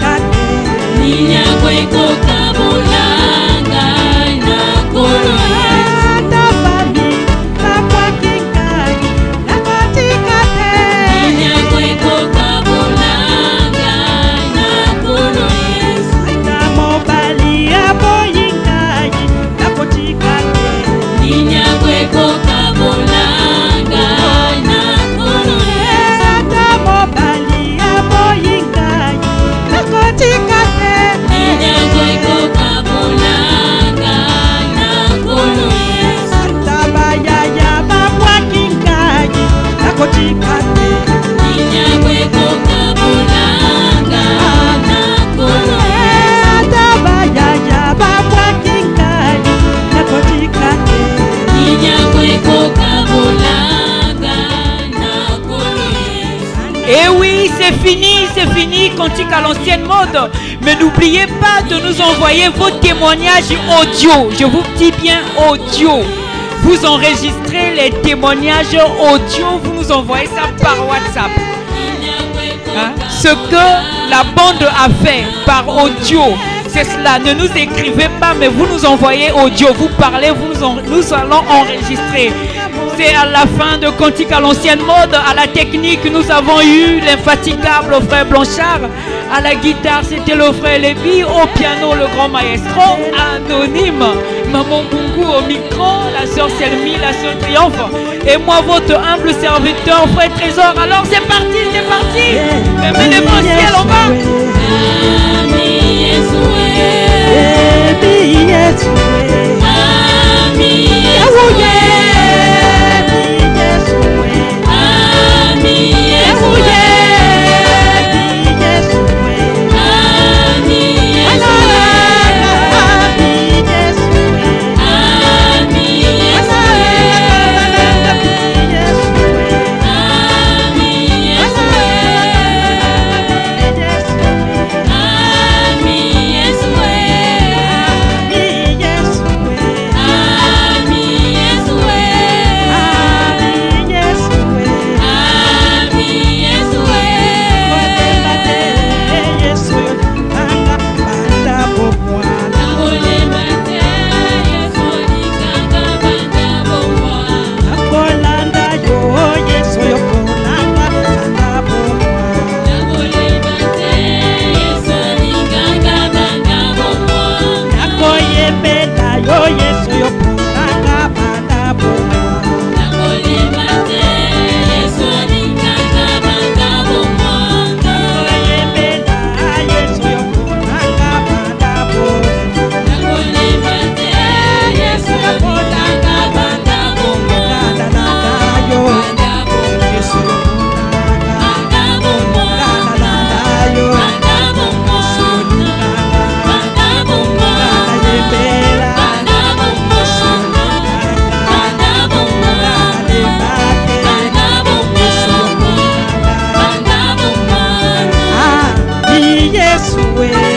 Speaker 5: Got
Speaker 1: C'est fini, cantique à l'ancienne mode. Mais n'oubliez pas de nous envoyer vos témoignages audio. Je vous dis bien audio. Vous enregistrez les témoignages audio, vous nous envoyez ça par WhatsApp. Hein? Ce que la bande a fait par audio, c'est cela. Ne nous écrivez pas, mais vous nous envoyez audio. Vous parlez, nous allons enregistrer. C'est à la fin de Cantique à l'ancienne mode. À la technique, nous avons eu l'infatigable frère Blanchard. À la guitare, c'était le frère Lévi. Au piano, le grand maestro anonyme. Maman Bungu au micro. La sœur Selmi, la sœur Triomphe. Et moi, votre humble serviteur, frère Trésor. Alors c'est parti, c'est parti. Mais les bras au ciel, on va.
Speaker 5: Yes, we